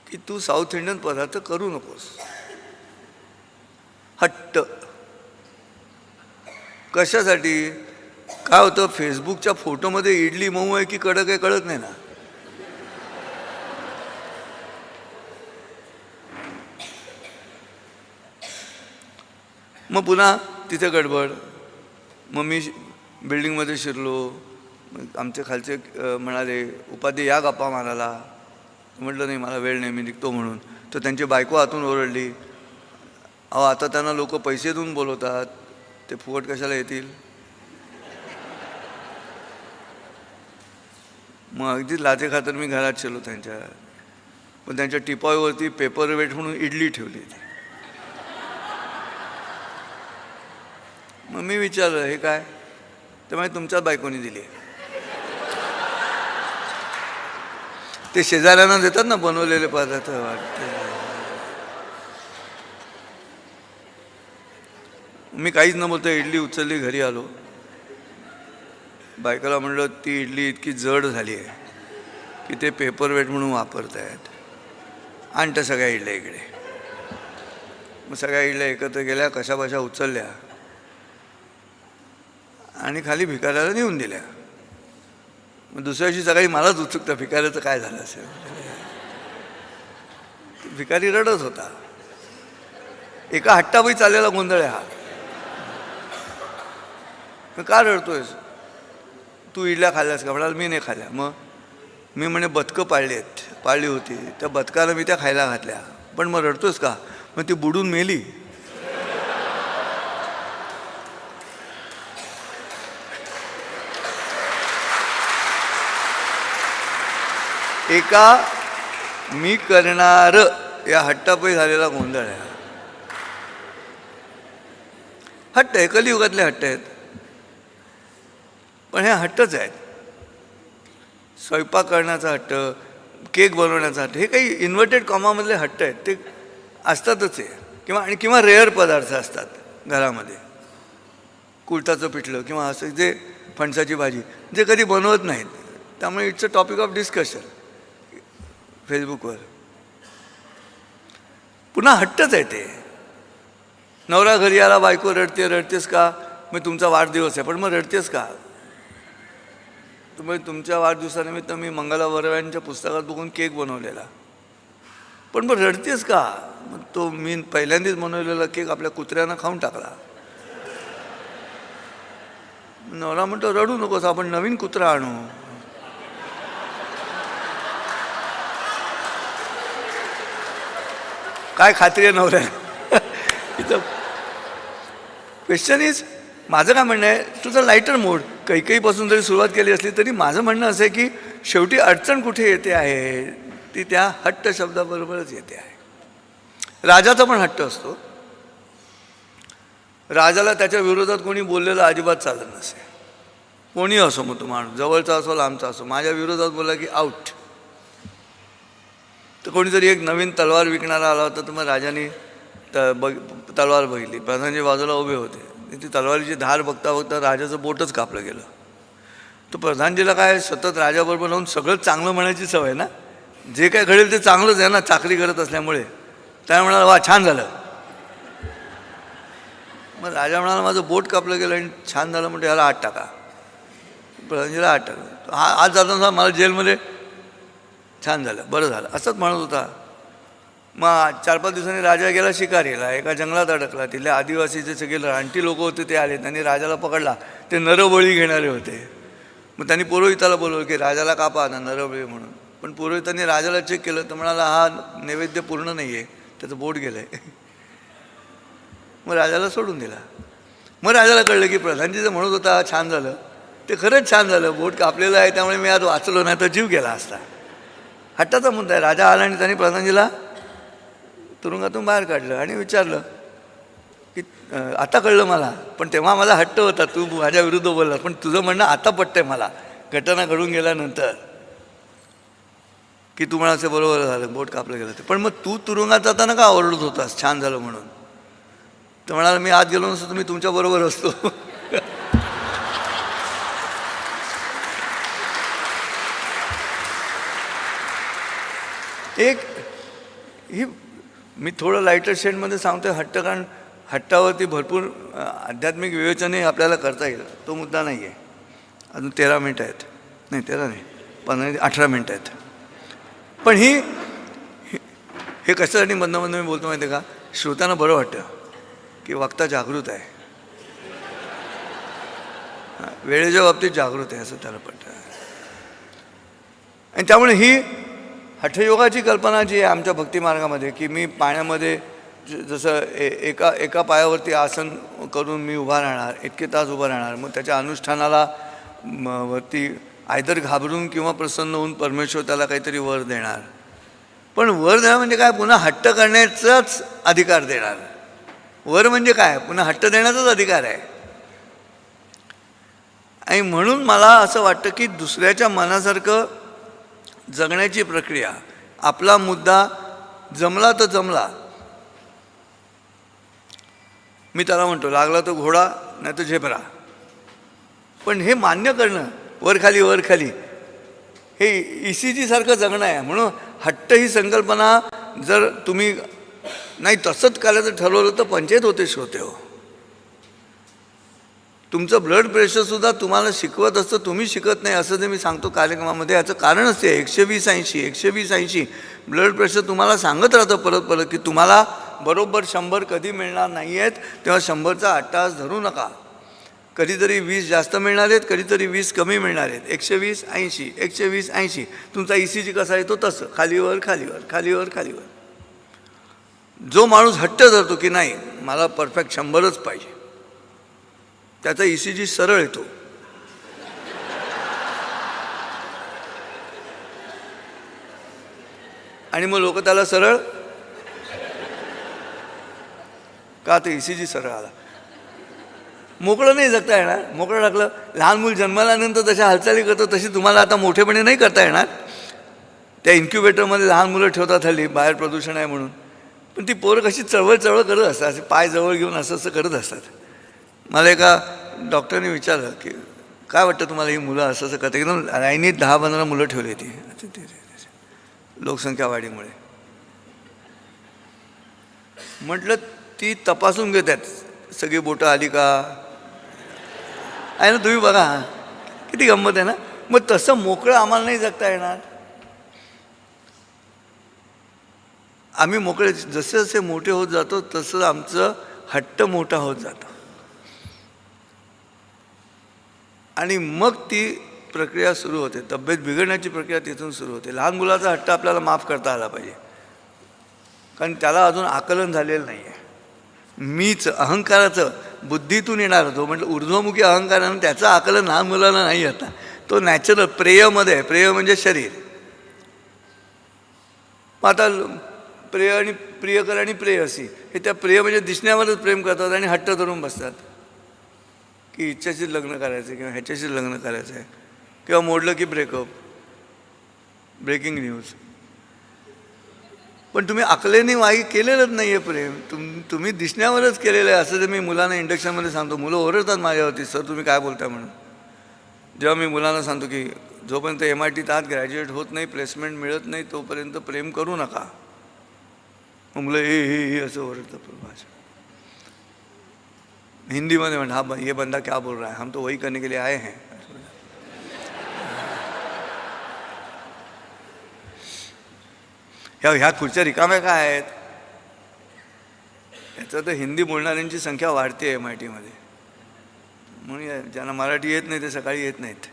A: की तू साऊथ इंडियन पदार्थ करू नकोस. हट्ट कशासाठी? काय होतं, फेसबुकच्या फोटोमध्ये इडली मऊ आहे की कडक आहे कळत नाही ना. मग पुन्हा तिथे गडबड. मग मी बिल्डिंगमध्ये शिरलो. आमचे खालचे म्हणाले उपाध्ये या गप्पा मारायला. म्हटलं नाही मला वेळ नाही, मी निघतो म्हणून. तर त्यांची बायको आतून ओरडली, अहो आता त्यांना लोक पैसे देऊन बोलवतात, ते फुकट कशाला येतील. मग अगदीच लाथे खातर मी घरात शिरलो त्यांच्या. पण त्यांच्या टिपॉयवरती पेपर वेट म्हणून इडली ठेवली होती. मग मी विचारलं हे काय, त्यामुळे तुमच्याच बायकोनी दिली. ते शेजाऱ्यांना देतात ना बनवलेले पदार्थ. वाटते मी काहीच न बोलता इडली उचलली, घरी आलो. बायकोला म्हणलं ती इडली इतकी जड झाली आहे की ते पेपर वेट म्हणून वापरत आहेत, आणतं सगळ्या इडल्या इकडे. मग सगळ्या इडल्या एकत्र केल्या, कशाबशा उचलल्या आणि खाली भिकाऱ्याला नेऊन दिल्या. मग दुसऱ्या दिवशी सकाळी मलाच उत्सुकता, भिकाऱ्याचं काय झालं असेल. भिकारी रडत होता. एका हट्टापायी चाललेला गोंधळ आहे हा. मग का रडतोयस, तू इडल्या खाल्ल्यास का? म्हणाल मी नाही खाल्ल्या. मग मी म्हणे बदकं पाळली होती, त्या बदकाला मी त्या खायला घातल्या. पण मग रडतोयस का? मग ती बुडून मेली. एका मी करणार या हट्टापायी झालेला गोंधळ आहे. हट्ट आहे, कलियुगातले हट्ट आहेत. पण हे हट्टच आहेत. स्वयंपाक करण्याचा हट्ट, केक बनवण्याचा हट्ट, हे काही इन्व्हर्टेड कॉमामधले हट्ट आहेत. ते असतातच आहे. किंवा रेअर पदार्थ असतात घरामध्ये. कुळथाचं पिठलं किंवा असं जे फणसाची भाजी जे कधी बनवत नाहीत. त्यामुळे it's a topic of discussion फेसबुकवर. पुन्हा हट्टच आहे ते. नवरा घरी आला, बायको रडतेस का? मग तुमचा वाढदिवस आहे, पण मग रडतेस का? तुम्ही तुमच्या वाढदिवसानिमित्त मी मंगला वरव्यांच्या पुस्तकात बघून केक बनवलेला, पण मग रडतेस का? मग तो मी पहिल्यांदाच बनवलेला केक आपल्या कुत्र्यानं खाऊन टाकला. नवरा म्हणतो रडू नकोस, आपण नवीन कुत्रा आणू. काय खात्री आहे नवऱ्या? इथं क्वेश्चन इज, माझं काय म्हणणं आहे, तुझं लाईटर मोड कैकेयीपासून जरी सुरुवात केली असली तरी माझं म्हणणं असं आहे की शेवटी अडचण कुठे येते आहे ती त्या हट्ट शब्दाबरोबरच येते आहे. राजाचा पण हट्ट असतो. राजाला त्याच्या विरोधात कोणी बोललेलं अजिबात चालत नसे. कोणी असो, मग तो माणूस जवळचा असो लांबचा असो, माझ्या विरोधात बोलला की आऊट. तर कोणीतरी एक नवीन तलवार विकणारा आला होता, तर मग राजाने तलवार बघितली. प्रधानजी बाजूला उभे होते. ती तलवारीची धार बघता बघता राजाचं बोटच कापलं गेलं. तर प्रधानजीला काय सतत राजाबरोबर राहून सगळं चांगलं म्हणायची सवय ना, जे काय घडेल ते चांगलंच आहे ना, चाकरी करत असल्यामुळे. त्या म्हणाला वा छान झालं. मग राजा म्हणाला माझं बोट कापलं गेलं आणि छान झालं म्हणजे ह्याला 8 टाका. प्रधानजीला 8 टाका. आज जाताना मला जेलमध्ये छान झालं, बरं झालं असंच म्हणत होता. मग 4-5 दिवसांनी राजा गेला शिकारीला, एका जंगलात अडकला. तिथले आदिवासीचे सगळे रानटी लोक होते ते आले, त्यांनी राजाला पकडला. ते नरबळी घेणारे होते. मग त्यांनी पुरोहिताला बोलवलं की राजाला कापा ना नरबळी म्हणून. पण पुरोहितांनी राजाला चेक केलं तर म्हणाला हा नैवेद्य पूर्ण नाही आहे, त्याचं बोट गेलं आहे. मग राजाला सोडून दिला. मग राजाला कळलं की प्रधानजी जे म्हणत होता छान झालं ते खरंच छान झालं, बोट कापलेलं आहे त्यामुळे मी आज वाचलो, नाही तर जीव गेला असता. हट्टाचा मुद्दा आहे. राजा आला आणि त्यांनी प्रधानजीला तुरुंगातून बाहेर काढलं आणि विचारलं की आता कळलं मला, पण तेव्हा माझा हट्ट होता, तू माझ्या विरुद्ध बोलला, पण तुझं म्हणणं आता पटतंय मला घटना घडून गेल्यानंतर की तू म्हणायचं बरोबर झालं बोट कापलं गेलं ते. पण मग तू तुरुंगात जाताना का ओरडत होतास छान झालं म्हणून? तर म्हणाला मी आत गेलो नसतो तर मी तुमच्याबरोबर असतो. एक ही मी थोडं लाईटर शेडमध्ये सांगतोय हट्ट, कारण हट्टावरती भरपूर आध्यात्मिक विवेचनही आपल्याला करता येईल. तो मुद्दा नाही आहे. अजून 13 मिनटं आहेत. नाही 13 नाही 18 मिनटं आहेत. पण हे कशासाठी मधनं मी बोलतो माहिती आहे का, श्रोत्यांना बरं वाटतं की वक्ता जागृत आहे, वेळेच्या बाबतीत जागृत आहे असं त्याला पटतं. आणि त्यामुळे ही हठयोगाची कल्पना जी आहे आमच्या भक्तिमार्गामध्ये की मी पाण्यामध्ये जसं एका पायावरती आसन करून मी उभा राहणार, इतके तास उभा राहणार, मग त्याच्या अनुष्ठानाला वरती आयदर घाबरून किंवा प्रसन्न होऊन परमेश्वर त्याला काहीतरी वर देणार. पण वर देणार म्हणजे काय, पुन्हा हट्ट करण्याचाच अधिकार देणार. वर म्हणजे काय, पुन्हा हट्ट देण्याचाच अधिकार आहे. आणि म्हणून मला असं वाटतं की दुसऱ्याच्या मनासारखं जगण्याची प्रक्रिया, आपला मुद्दा जमला तर जमला, मी त्याला म्हणतो लागला तो घोडा नाही तर झेब्रा, पण हे मान्य करणं वरखाली वरखाली हे ECG सारखं जगणं आहे. म्हणून हट्ट ही संकल्पना जर तुम्ही नाही तसंच करायचं ठरवलं तर पंचायत होते श्रोते हो. तुमचं ब्लड प्रेशरसुद्धा तुम्हाला शिकवत असतं, तुम्ही शिकत नाही असं जे मी सांगतो कार्यक्रमामध्ये. याचं कारण असते 120-80 ब्लड प्रेशर तुम्हाला सांगत राहतं परत परत की तुम्हाला बरोबर 100 कधी मिळणार नाही आहेत, तेव्हा 100चा अट्टास धरू नका. कधीतरी 20 जास्त मिळणार आहेत, कधीतरी 20 कमी मिळणार आहेत. 120-80 तुमचा ECG कसा येतो तसं खालीवर खालीवर खालीवर खालीवर. जो माणूस हट्ट धरतो की नाही मला परफेक्ट 100च पाहिजे, त्याचा ECG सरळ येतो. आणि मग लोक त्याला सरळ का, तर ECG सरळ आला. मोकळं नाही जगता येणार. मोकळं टाकलं, लहान मूल जन्माल्यानंतर जशा हालचाली करतो तशी तुम्हाला आता मोठेपणी नाही करता येणार. त्या इन्क्युबेटरमध्ये लहान मुलं ठेवतात हल्ली, बाहेर प्रदूषण आहे म्हणून. पण ती पोरं कशी चळवळ करत असतात, असे पाय जवळ घेऊन असं करत असतात. मला एका डॉक्टरने विचारलं की काय वाटतं तुम्हाला ही मुलं असं करतात, एकदम लाईनीत 10-15 मुलं ठेवली ती लोकसंख्या वाढीमुळे. म्हटलं ती तपासून घेतात सगळी बोटं आली का आहे ना, तुम्ही बघा किती गंमत आहे ना. मग तसं मोकळं आम्हाला नाही जगता येणार. आम्ही मोकळे जसे जसे मोठे होत जातो तसं आमचं हट्ट मोठा होत जातो. आणि मग ती प्रक्रिया सुरू होते, तब्येत बिघडण्याची प्रक्रिया तिथून सुरू होते. लहान मुलाचा हट्ट आपल्याला माफ करता आला पाहिजे, कारण त्याला अजून आकलन झालेलं नाही आहे. मीच अहंकाराचं बुद्धीतून येणार होतो, म्हटलं ऊर्ध्वमुखी अहंकारानं त्याचं आकलन लहान मुलाला नाही आता. तो नॅचरल प्रेयमध्ये आहे. प्रेय म्हणजे शरीर. मग आता प्रेय आणि प्रियकर आणि प्रेयसी हे त्या प्रेय म्हणजे दिसण्यावरच प्रेम करतात आणि हट्ट धरून बसतात की हिच्याशीच लग्न करायचं किंवा ह्याच्याशीच लग्न करायचं आहे, किंवा मोडलं की ब्रेकअप, ब्रेकिंग न्यूज. पण तुम्ही अकलेने वाई केलेलंच नाही आहे प्रेम, तुम्ही दिसण्यावरच केलेलं आहे. असं ते मी मुलांना इंडक्शनमध्ये सांगतो. मुलं ओरडतात माझ्यावरती, सर तुम्ही काय बोलता म्हणून. जेव्हा मी मुलांना सांगतो की जोपर्यंत MITत आत ग्रॅज्युएट होत नाही, प्लेसमेंट मिळत नाही, तोपर्यंत प्रेम करू नका. मग मुलं हे असं ओरडतं. भाषा हिंदीमध्ये म्हणा, हा ये बंदा क्या बोल रहा है, हम तो वही करने के लिए आए हैं. ह्या खुर्च्या रिकाम्या काय आहेत. याचं तर हिंदी बोलणाऱ्यांची संख्या वाढते MITमध्ये. म्हणून ज्यांना मराठी येत नाही ते सकाळी येत नाहीत.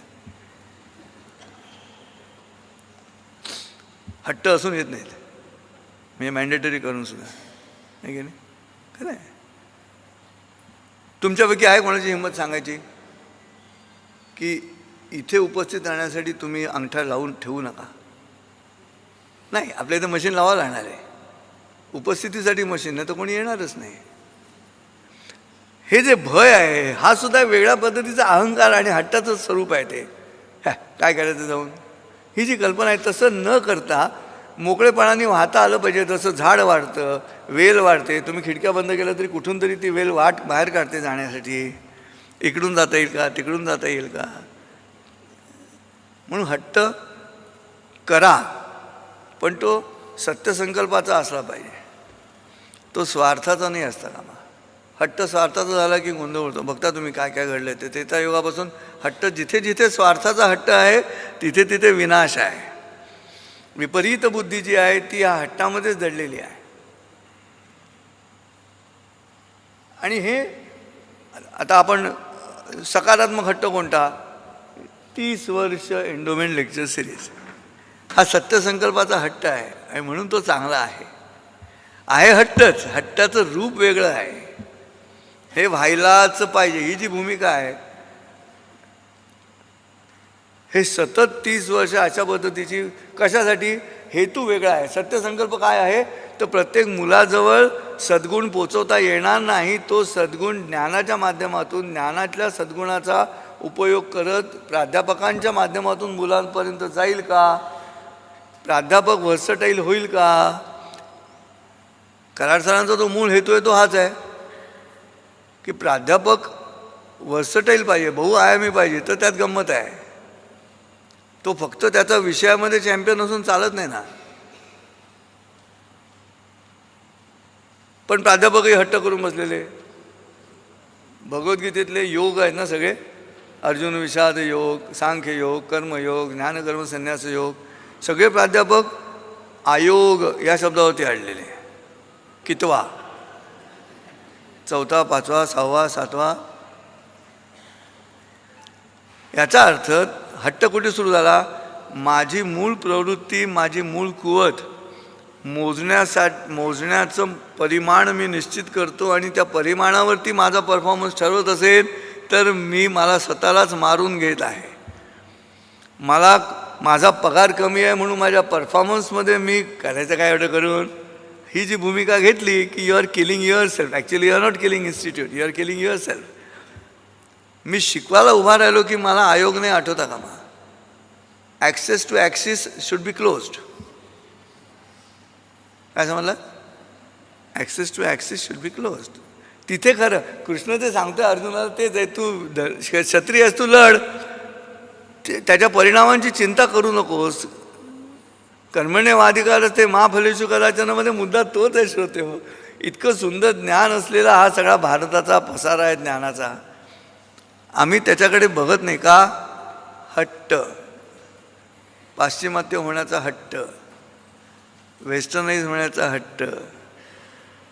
A: हट्ट असून येत नाहीत, म्हणजे मॅन्डेटरी करून सुद्धा, नाही की नाही. खरं आहे. तुमच्यापैकी आहे कोणाची हिंमत सांगायची की इथे उपस्थित राहण्यासाठी तुम्ही अंगठा लावून ठेवू नका. नाही, आपल्या इथं मशीन लावावं लागणार आहे. उपस्थितीसाठी मशीन नाही तर कोणी येणारच नाही. हे जे भय आहे हा सुद्धा वेगळ्या पद्धतीचा अहंकार आणि हट्टाचं स्वरूप आहे. ते काय करायचं जाऊन, ही जी कल्पना आहे तसं न करता मोकळेपणाने वाहता आलं पाहिजे. जसं झाड वाढतं, वेल वाढते, तुम्ही खिडक्या बंद केल्या तरी कुठून तरी ती वेल वाट बाहेर काढते जाण्यासाठी. इकडून जाता येईल का, तिकडून जाता येईल का. म्हणून हट्ट करा, पण तो सत्यसंकल्पाचा असला पाहिजे. तो स्वार्थाचा नाही असता कामा. हट्ट स्वार्थाचा झाला की गोंधळ होतो. बघता तुम्ही काय काय घडलं ते. त्रेतायुगापासून हट्ट, जिथे जिथे स्वार्थाचा हट्ट आहे तिथे तिथे विनाश आहे. विपरीत बुद्धी जी आहे ती या हट्टामध्येच दडलेली आहे. आणि हे आता आपण सकारात्मक हट्ट कोणता, 30 वर्ष एंडोमेंट लेक्चर सिरीज, हा सत्यसंकल्पाचा हट्ट आहे आणि म्हणून तो चांगला आहे. हट्टच, हट्टाचं रूप वेगळं आहे. हे व्हायलाच पाहिजे ही जी भूमिका आहे, हे सतत 30 वर्ष अशा पद्धतीची. कशासाठी, हेतू वेगळा आहे. सत्यसंकल्प काय आहे तर प्रत्येक मुलाजवळ सद्गुण पोचवता येणार नाही. तो सद्गुण ज्ञानाच्या माध्यमातून, ज्ञानातल्या सद्गुणाचा उपयोग करत प्राध्यापकांच्या माध्यमातून मुलांपर्यंत जाईल का, प्राध्यापक व्हर्सटाईल होईल का. कराड सरांचा जो मूळ हेतू आहे तो हाच आहे की प्राध्यापक व्हर्सटाईल पाहिजे, बहुआयामी पाहिजे. तर त्यात गंमत आहे. तो फक्त त्याचा विषयामध्ये चॅम्पियन असून चालत नाही ना. पण प्राध्यापकही हट्ट करून बसलेले. भगवद्गीतेतले योग आहेत ना सगळे, अर्जुन विषाद योग, सांख्य योग, कर्मयोग, ज्ञानकर्म संन्यास योग, सगळे प्राध्यापक आयोग या शब्दावरती अडलेले. कितवा, 4था, 5वा, 6वा, 7वा. याचा अर्थ हट्ट कुठे सुरू झाला, माझी मूळ प्रवृत्ती, माझी मूळ कुवत मोजण्याचं परिमाण मी निश्चित करतो आणि त्या परिमाणावरती माझा परफॉर्मन्स ठरवत असेल तर मला स्वतःलाच मारून घेत आहे. माझा पगार कमी आहे म्हणून माझ्या परफॉर्मन्समध्ये मी करायचं काय एवढं करून, ही जी भूमिका घेतली की you are killing yourself. Actually you are not killing institute, you are killing yourself. मी शिकवायला उभा राहिलो की मला आयोग नाही आठवता कामा. Access to axis should be closed. काय समजलं, access to axis should be closed. तिथे खरं कृष्ण ते सांगतोय अर्जुनाला, तेच आहे, तू क्षत्रिय आहेस, तू लढ, त्याच्या परिणामांची चिंता करू नकोस. कर्मण्येवाधिकारस्ते ते मा फलेषु कदाचनमध्ये मुद्दा तोच आहे. श्रोते हो, इतकं सुंदर ज्ञान असलेला हा सगळा भारताचा पसारा आहे ज्ञानाचा. आम्ही त्याच्याकडे बघत नाही का. हट्ट, पाश्चिमात्य होण्याचा हट्ट, वेस्टर्नाइज होण्याचा हट्ट,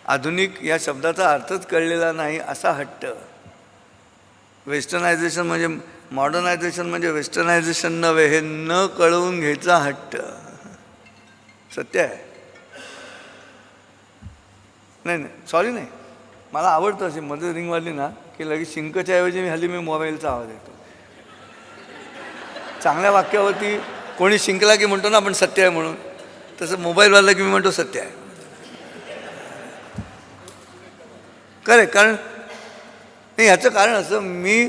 A: आधुनिक या शब्दाचा अर्थच कळलेला नाही असा हट्ट. वेस्टर्नायझेशन म्हणजे मॉडर्नायझेशन म्हणजे वेस्टर्नायझेशन नव्हे, हे न कळवून घ्यायचा हट्ट. सत्य आहे. नाही नाही, सॉरी नाही, मला आवडतं अशी मध्ये रिंग वाजली ना की लगेच शिंकच्या ऐवजी हल्ली मी मोबाईलचा आवाज येतो. चांगल्या वाक्यावरती कोणी शिंकला की म्हणतो ना आपण सत्य आहे म्हणून, तसं मोबाईल वाजला की मी म्हणतो सत्य आहे. करेक्ट. कारण नाही, ह्याचं कारण असं, मी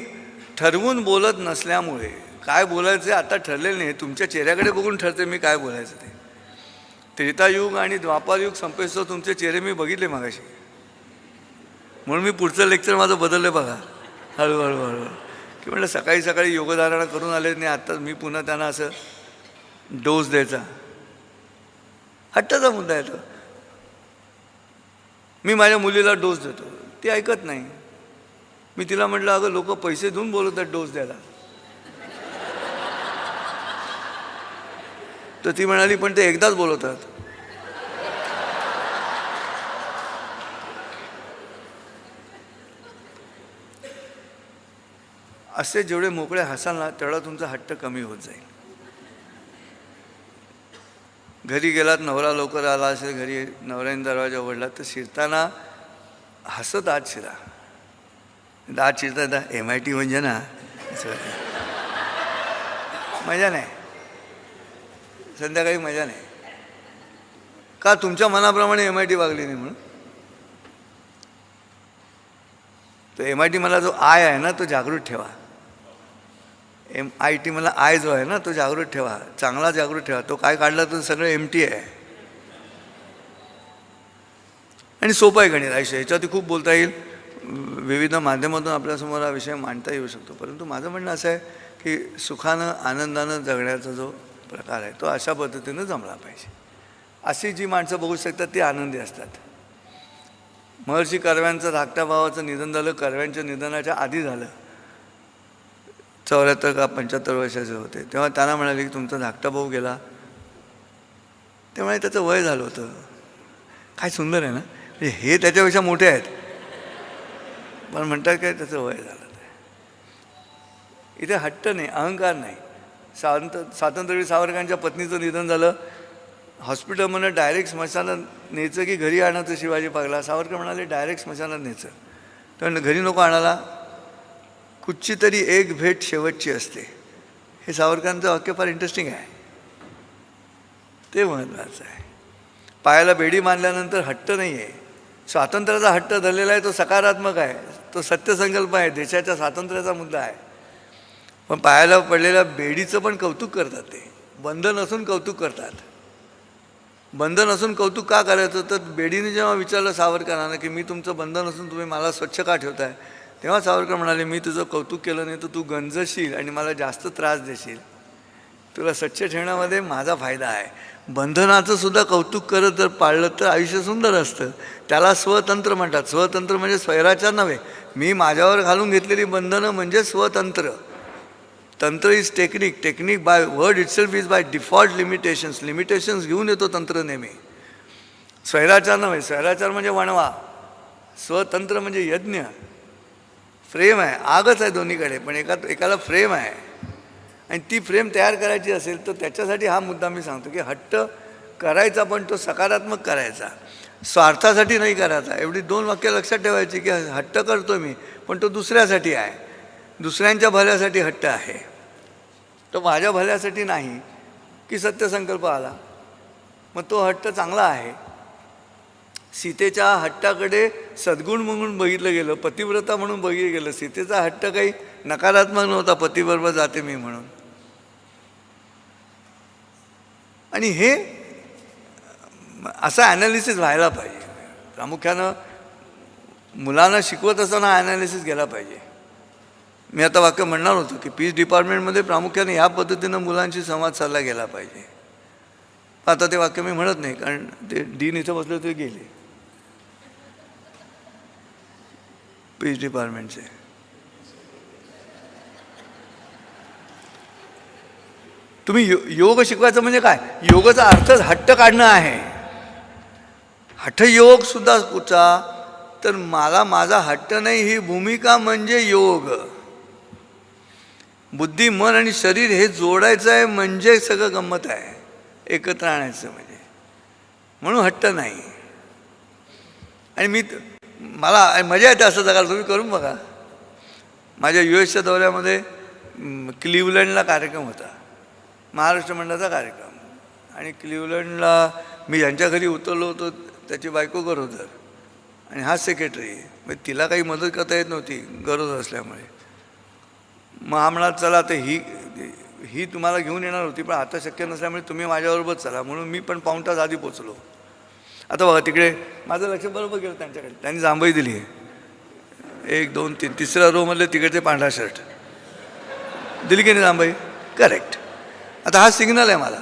A: ठरवून बोलत नसल्यामुळे काय बोलायचं आता ठरलेलं नाही. तुमच्या चेहऱ्याकडे बघून ठरते मी काय बोलायचं ते. त्रेतायुग आणि द्वापारयुग संपेस्तोवर तुमचे चेहरे मी बघितले मागाशी, म्हणून मी पुढचं लेक्चर माझं बदललं बघा हळूहळू हळूहळू. की म्हटलं सकाळी सकाळी योगधारणा करून आले नाही, आता मी पुन्हा त्यांना असं डोस द्यायचा. हट्टाचा मुद्दा आहे तो. मी माझ्या मुलीला डोस देतो, ती ऐकत नाही. मी तिला म्हटलं अगं लोक पैसे देऊन बोलवतात डोस द्यायला, तर ती म्हणाली पण ते एकदाच बोलवतात. असे जेवढे मोकळे हसाल ना तेवढा तुमचा हट्ट कमी होत जाईल. घरी गेलात, नवरा लवकर आला असेल घरी, नवऱ्याने दरवाजा उघडला तर शिरताना हसत आत शिरा. दात शिरता MIT म्हणजे ना मजा नाही, संध्याकाळी मजा नाही. का तुमच्या मनाप्रमाणे MIT वागली नाही म्हणून. तो MIT मला जो आय आहे ना तो जागृत ठेवा. MIT मला आय जो आहे ना तो जागृत ठेवा, चांगला जागृत ठेवा. तो काय काढला तर सगळं एमटी आहे. आणि सोपं आहे गणित आयुष्य. ह्याच्यावरती खूप बोलता येईल, विविध माध्यमातून आपल्यासमोर हा विषय मांडता येऊ शकतो. परंतु माझं म्हणणं असं आहे की सुखानं आनंदानं जगण्याचा जो प्रकार आहे तो अशा पद्धतीनं जमला पाहिजे. अशी जी माणसं बघू शकतात ती आनंदी असतात. महर्षी कर्व्यांचं धाकट्या भावाचं निधन झालं. कर्व्यांच्या निधनाच्या आधी झालं, 74 का 75 वर्षाचे होते. तेव्हा त्यांना म्हणाले की तुमचा धाकटा भाऊ गेला. त्यामुळे त्याचं वय झालं होतं. काय सुंदर आहे ना, म्हणजे हे त्याच्यापेक्षा मोठे आहेत पण म्हणतात काय त्याचं वय झालं. इथे हट्ट नाही, अहंकार नाही. स्वातंत्र्यवीर सावरकरांच्या पत्नीचं निधन झालं. हॉस्पिटलमधून डायरेक्ट स्मशानात न्यायचं की घरी आणायचं शिवाजी पार्कला. सावरकर म्हणाले डायरेक्ट स्मशानात न्यायचं. तर घरी नको आणायला, कुठची तरी एक भेट शेवटची असते. हे सावरकरांचं वाक्य फार इंटरेस्टिंग आहे, ते महत्त्वाचं आहे. पायाला बेडी मानल्यानंतर हट्ट नाही आहे. स्वातंत्र्याचा हट्ट धरलेला आहे तो सकारात्मक आहे, तो सत्यसंकल्प आहे, देशाच्या स्वातंत्र्याचा मुद्दा आहे. पण पायाला पडलेल्या बेडीचं पण कौतुक करतात. ते बंधन असून कौतुक करतात. बंधन असून कौतुक का करायचं, तर बेडीने जेव्हा विचारलं सावरकरांना की मी तुमचं बंधन असून तुम्ही मला स्वच्छ का ठेवताय, तेव्हा सावरकर म्हणाले मी तुझं कौतुक केलं नाही तर तू गंजशील आणि मला जास्त त्रास देशील. तुला स्वच्छ ठेवण्यामध्ये माझा फायदा आहे. बंधनाचं सुद्धा कौतुक करत जर पाळलं तर आयुष्य सुंदर असतं. त्याला स्वतंत्र म्हणतात. स्वतंत्र म्हणजे स्वैराचार नव्हे. मी माझ्यावर घालून घेतलेली बंधनं म्हणजे स्वतंत्र. तंत्र is technique, technique by word itself is by default limitations. Limitations घेऊन येतो तंत्र नेहमी. स्वैराचार नव्हे. स्वैराचार म्हणजे वणवा, स्वतंत्र म्हणजे यज्ञ. फ्रेम आहे, आगच आहे दोन्हीकडे, पण एकाला फ्रेम आहे आणि ती फ्रेम तयार करायची असेल तर त्याच्यासाठी हा मुद्दा मी सांगतो की हट्ट करायचा पण तो सकारात्मक करायचा, स्वार्थासाठी नाही करायचा. एवढी 2 वाक्य लक्षात ठेवायची की हट्ट करतो मी पण तो दुसऱ्यासाठी आहे, दुसऱ्यांच्या भल्यासाठी हट्ट आहे, तो माझ्या भल्यासाठी नाही. की सत्यसंकल्प आला मग तो हट्ट चांगला आहे. सीतेच्या हट्टाकडे सद्गुण म्हणून बघितलं गेलं, पतिव्रता म्हणून बघितलं गेलं. सीतेचा हट्ट काही नकारात्मक नव्हता, पतीबरोबर जाते मी म्हणून. आणि हे असं ॲनालिसिस व्हायला पाहिजे. प्रामुख्यानं मुलांना शिकवत असताना ॲनालिसिस गेला पाहिजे. मी आता वाक्य म्हणणार होतो की पीस डिपार्टमेंटमध्ये प्रामुख्याने ह्या पद्धतीनं मुलांशी संवाद साधला गेला पाहिजे. आता ते वाक्य मी म्हणत नाही कारण ते डीन इथं बसले ते गेले पीस डिपार्टमेंटचे. तुम्ही योग शिकवायचं म्हणजे काय, योगाचा अर्थच हट्ट काढणं आहे. हठयोग सुद्धा कुठचा, तर मला माझा हट्ट नाही ही भूमिका म्हणजे योग. बुद्धी मन आणि शरीर हे जोडायचं आहे म्हणजे सगळं गंमत आहे, एकत्र आणायचं म्हणजे. म्हणून हट्ट नाही. आणि मला मजा येते असं जगायला. तुम्ही करून बघा. माझ्या US दौऱ्यामध्ये क्लिव्हलंडला कार्यक्रम होता, महाराष्ट्र मंडळाचा कार्यक्रम. आणि क्लिव्हलंडला मी ज्यांच्या घरी उतरलो होतो त्याची बायको गरोदर आणि हा सेक्रेटरी. मग तिला काही मदत करता येत नव्हती गरोदर असल्यामुळे. मग हा म्हणाला चला आता ही तुम्हाला घेऊन येणार होती पण आता शक्य नसल्यामुळे तुम्ही माझ्याबरोबर चला. म्हणून मी पण पाऊण तास आधी पोचलो. आता बघा तिकडे माझं लक्ष बरोबर गेलं त्यांच्याकडे. त्यांनी जांभई दिली आहे. 1 2 3 तिसऱ्या रोमधले तिकडचे पांढरा शर्ट दिली की नाही जांभई? करेक्ट. आता हा सिग्नल आहे मला.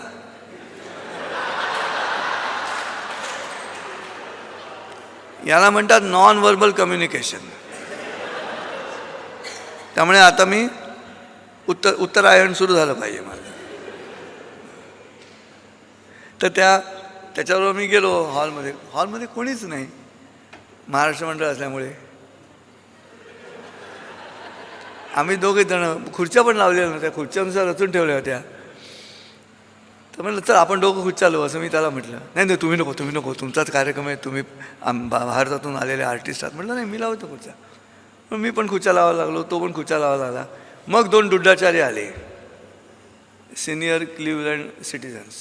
A: याला म्हणतात नॉन व्हर्बल कम्युनिकेशन. त्यामुळे आता मी उत्तरायण सुरू झालं पाहिजे माझं. तर त्याच्याबरोबर मी गेलो हॉलमध्ये कोणीच नाही, महाराष्ट्र मंडळ असल्यामुळे. आम्ही 2 जण, खुर्च्या पण लावलेल्या नव्हत्या, खुर्च्यानुसार रचून ठेवल्या होत्या. तर म्हटलं चल आपण दोघं खुर्च्या लावू असं मी त्याला म्हटलं. नाही तुम्ही नको तुमचाच कार्यक्रम आहे, तुम्ही भारतातून आलेले आर्टिस्ट आहात. म्हटलं नाही मी लावतो खुर्च्या. मग मी पण खुर्च्या लावायला लागलो, तो पण खुर्च्या लावायला लागला. मग 2 दुड्डाचार्य आले, सिनियर क्लिव्हलंड सिटिझन्स.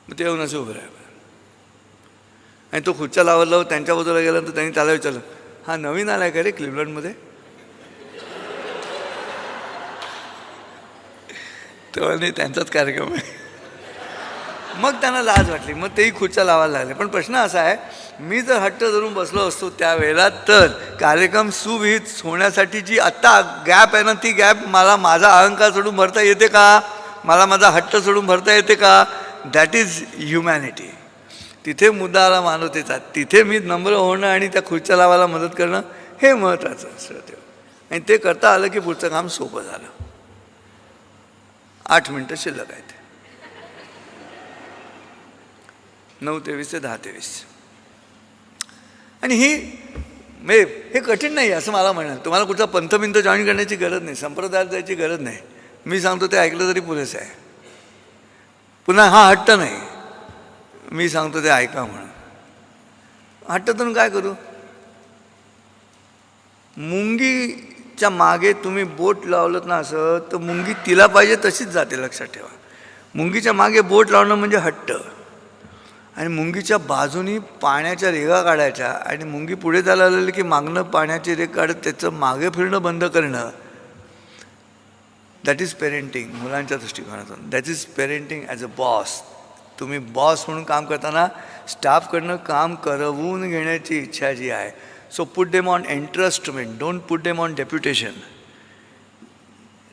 A: मग ते येऊन असे उभे राहिले आणि तो खुर्च्या लावला. त्यांच्या बाजूला गेल्यानंतर त्यांनी त्याला विचारलं, हा नवीन आलाय का रे क्लिव्हलंडमध्ये? तेव्हा नाही त्यांचाच कार्यक्रम आहे. मग त्यांना लाज वाटली, मग तेही खुर्च्या लावायला लागले. पण प्रश्न असा आहे, मी जर हट्ट धरून बसलो असतो त्यावेळेला तर कार्यक्रम सुविहित होण्यासाठी जी आत्ता गॅप आहे ना, ती गॅप मला माझा अहंकार सोडून भरता येते का? मला माझा हट्ट सोडून भरता येते का? That is humanity. तिथे मुद्दा आला मानवतेचा. तिथे मी नम्र होणं आणि त्या खुर्च्या लावायला मदत करणं हे महत्त्वाचं असतं. आणि ते करता आलं की पुढचं काम सोपं झालं. 8 मिनटं शिल्लक आहेत. 9:23 ते 10:23. आणि हे कठीण नाही असं मला म्हणाल. तुम्हाला कुठचा पंथबिंत जॉईन करण्याची गरज नाही, संप्रदायात जायची गरज नाही. मी सांगतो ते ऐकलं तरी पुरेसं आहे. पुन्हा हा हट्ट नाही, मी सांगतो ते ऐका म्हणून. हट्ट धरून काय करू? मुंगीच्या मागे तुम्ही बोट लावलं ना असं, तर मुंगी तिला पाहिजे तशीच जाते. लक्षात ठेवा, मुंगीच्या मागे बोट लावणं म्हणजे हट्ट. आणि मुंगीच्या बाजूनी पाण्याच्या रेगा काढायच्या आणि मुंगी पुढे जायला लागली की मागणं पाण्याची रेग काढत त्याचं मागे फिरणं बंद करणं. That is parenting. मुलांच्या दृष्टिकोनातून that is parenting as a boss. तुम्ही बॉस म्हणून काम करताना स्टाफकडनं काम करवून घेण्याची इच्छा जी आहे. So put them on entrustment, don't put them on deputation.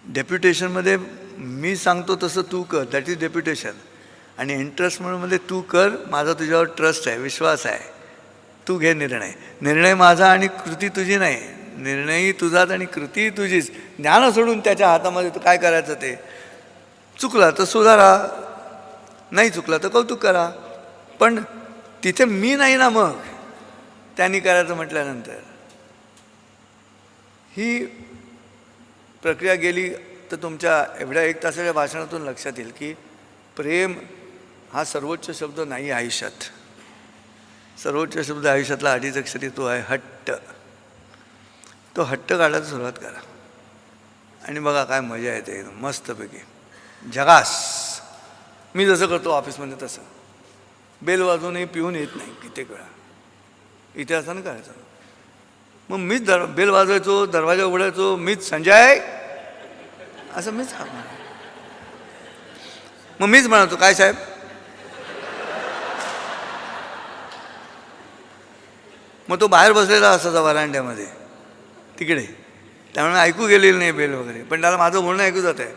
A: डेप्युटेशनमध्ये मी सांगतो तसं तू कर, दॅट इज डेप्युटेशन. आणि इंटरेस्ट म्हणून मध्ये तू कर, माझा तुझ्यावर ट्रस्ट आहे, विश्वास आहे, तू घे निर्णय. निर्णय माझा आणि कृती तुझी नाही. निर्णयही तुझाच आणि कृतीही तुझीच. ज्ञान सोडून त्याच्या हातामध्ये तू काय करायचं ते. चुकला तर सुधारा, नाही चुकला तर कौतुक करा. पण तिथे मी नाही ना, मग त्यांनी करायचं म्हटल्यानंतर ही प्रक्रिया गेली तर तुमच्या एवढ्या 1 तासाच्या भाषणातून लक्षात येईल की प्रेम हा सर्वोच्च शब्द नाही आयुष्यात. सर्वोच्च शब्द आयुष्यातला 2.5 अक्षरी तो आहे हट्ट. तो हट्ट काढायला सुरुवात करा आणि बघा काय मजा येते मस्तपैकी. झकास. मी जसं करतो ऑफिसमध्ये तसं. बेल वाजवूनही पिऊन येत नाही कित्येक वेळा. इथे असं करायचं. मग मीच बेल वाजवायचो, दरवाजा उघडायचो, मीच संजय असं मीच हाक. मग मीच म्हणायचो काय साहेब. मग तो बाहेर बसलेला असायचा वरांड्यामध्ये तिकडे, त्यामुळे ऐकू गेलेलं नाही बेल वगैरे. पण त्याला माझं बोलणं ऐकू जात आहे.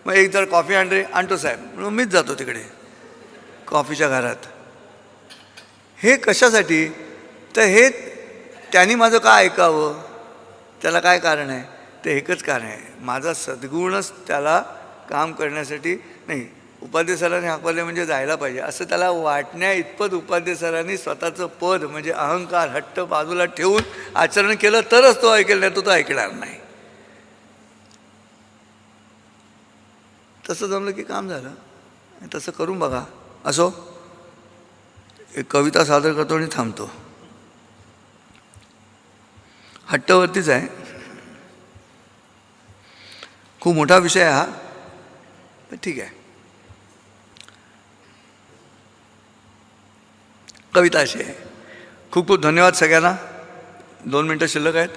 A: मग एक जर कॉफी आणतो साहेब म्हणून मीच जातो तिकडे कॉफीच्या घरात. हे कशासाठी? तर हे त्यांनी माझं का ऐकावं, त्याला काय कारण आहे? ते एकच कारण आहे, माझा सद्गुणच त्याला काम करण्यासाठी नाही. उपाध्ये सरांनी हाकवले म्हणजे जायला पाहिजे असं त्याला वाटण्या इतपत उपाध्ये सरांनी स्वतःचं पद म्हणजे अहंकार हट्ट बाजूला ठेवून आचरण केलं तरच तो ऐकेल, नाही तो ऐकणार नाही. तसं जमलं की काम झालं. तसं करून बघा. असो, एक कविता सादर करतो आणि थांबतो. हट्टवरतीच आहे. खूप मोठा विषय आहे हा, ठीक आहे. कविता अशी आहे. खूप खूप धन्यवाद सगळ्यांना. 2 मिनटं शिल्लक आहेत.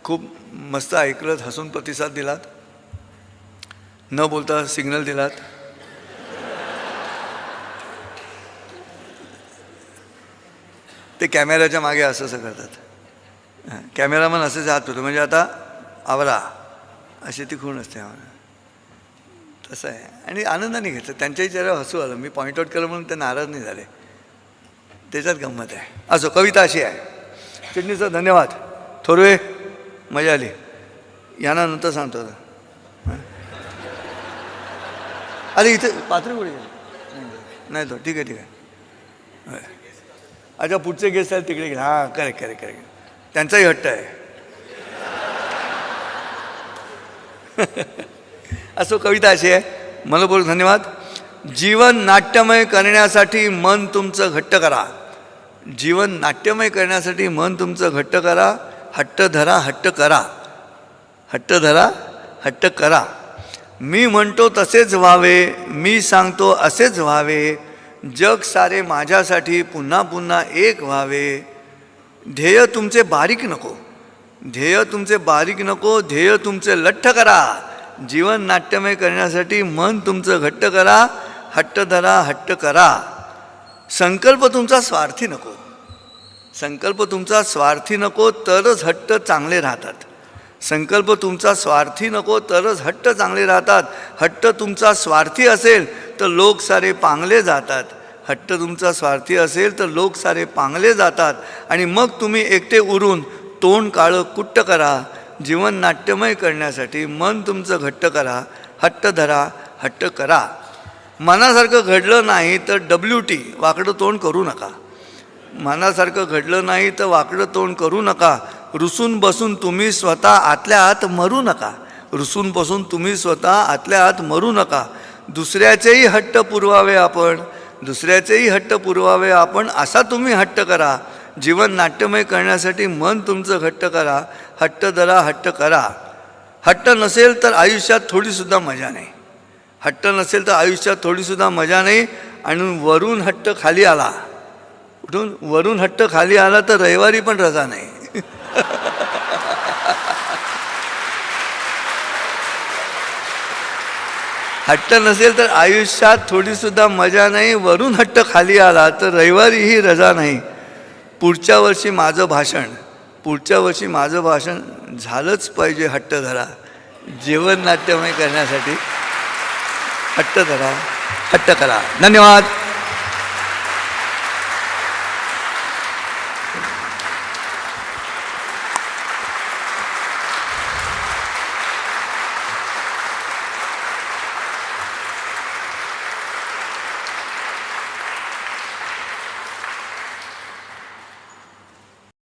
A: खूप मस्त ऐकलं, हसून प्रतिसाद दिलात, न बोलता सिग्नल दिलात. ते कॅमेऱ्याच्या मागे असं करतात. कॅमेरामन असेच हात होतो म्हणजे आता आवरा, अशी ती खूण असते आम्हाला. तसं आहे. आणि आनंदाने घेतलं. त्यांच्याही चेहऱ्यावर हसू आलं. मी पॉईंट आऊट केलं म्हणून ते नाराज नाही झाले. त्याच्यात गंमत आहे. असो, कविता अशी आहे. चिटणीसर धन्यवाद. थोरवे, मजा आली. यांना नंतर सांगतो. अरे इथे पात्र कुठे गेले? नाही तो ठीक आहे, ठीक आहे. अच्छा, पुढचे गेस्ट आहेत तिकडे गेले. हां, करेक्ट करेक्ट करेक्ट. त्यांचाही हट्ट आहे. असो, कविता अशी आहे. मनपूर्वक धन्यवाद. जीवन नाट्यमय करण्यासाठी मन तुमचं घट्ट करा. जीवन नाट्यमय करण्यासाठी मन तुमचं घट्ट करा. हट्ट धरा, हट्ट करा. हट्ट धरा, हट्ट करा. मी म्हणतो तसेच व्हावे, मी सांगतो असेच व्हावे. जग सारे माझ्यासाठी पुन्हा पुन्हा एक व्हावे. ध्येय तुमचे बारीक नको, ध्येय तुमचे बारीक नको, ध्येय तुमचे लठ्ठ करा. जीवन नाट्यमय करण्यासाठी मन तुमचं घट्ट करा. हट्ट धरा, हट्ट करा. संकल्प तुमचा स्वार्थी नको, संकल्प तुमचा स्वार्थी नको, तरच हट्ट चांगले राहतात. संकल्प तुमचा स्वार्थी नको, तरच हट्ट चांगले राहतात. हट्ट तुमचा स्वार्थी असेल तर लोक सारे पांगले जातात. हट्ट तुमचा स्वार्थी असेल तर लोक सारे पांगले जातात. आणि मग तुम्ही एकटे उरून तोंड काळं कुट्ट करा. जीवन नाट्यमय करण्यासाठी मन तुमचं घट्ट करा. हट्ट धरा, हट्ट करा. मनासारखं घडलं नाही तर WT वाकडं तोंड करू नका. मनासारखं घडलं नाही तर वाकडं तोंड करू नका. रुसून बसून तुम्ही स्वतः आतल्या आत मरू नका. रुसून बसून तुम्ही स्वतः आतल्या आत मरू नका. दुसऱ्याचेही हट्ट पुरवावे आपण, दुसऱ्याचेही हट्ट पुरवावे आपण, असा तुम्ही हट्ट करा. जीवन नाट्यमय करण्यासाठी मन तुमचं घट्ट करा. हट्ट धरा, हट्ट करा. हट्ट नसेल तर आयुष्यात थोडीसुद्धा मजा नाही. हट्ट नसेल तर आयुष्यात थोडीसुद्धा मजा नाही. आणि वरून हट्ट खाली आला, कुठून वरून हट्ट खाली आला तर रविवारी पण रजा नाही. हट्ट नसेल तर आयुष्यात थोडीसुद्धा मजा नाही. वरून हट्ट खाली आला तर रविवारीही रजा नाही. पुढच्या वर्षी माझं भाषण, पुढच्या वर्षी माझं भाषण झालंच पाहिजे. हट्ट धरा. जीवन नाट्यमय करण्यासाठी हट्ट धरा, हट्ट करा. धन्यवाद.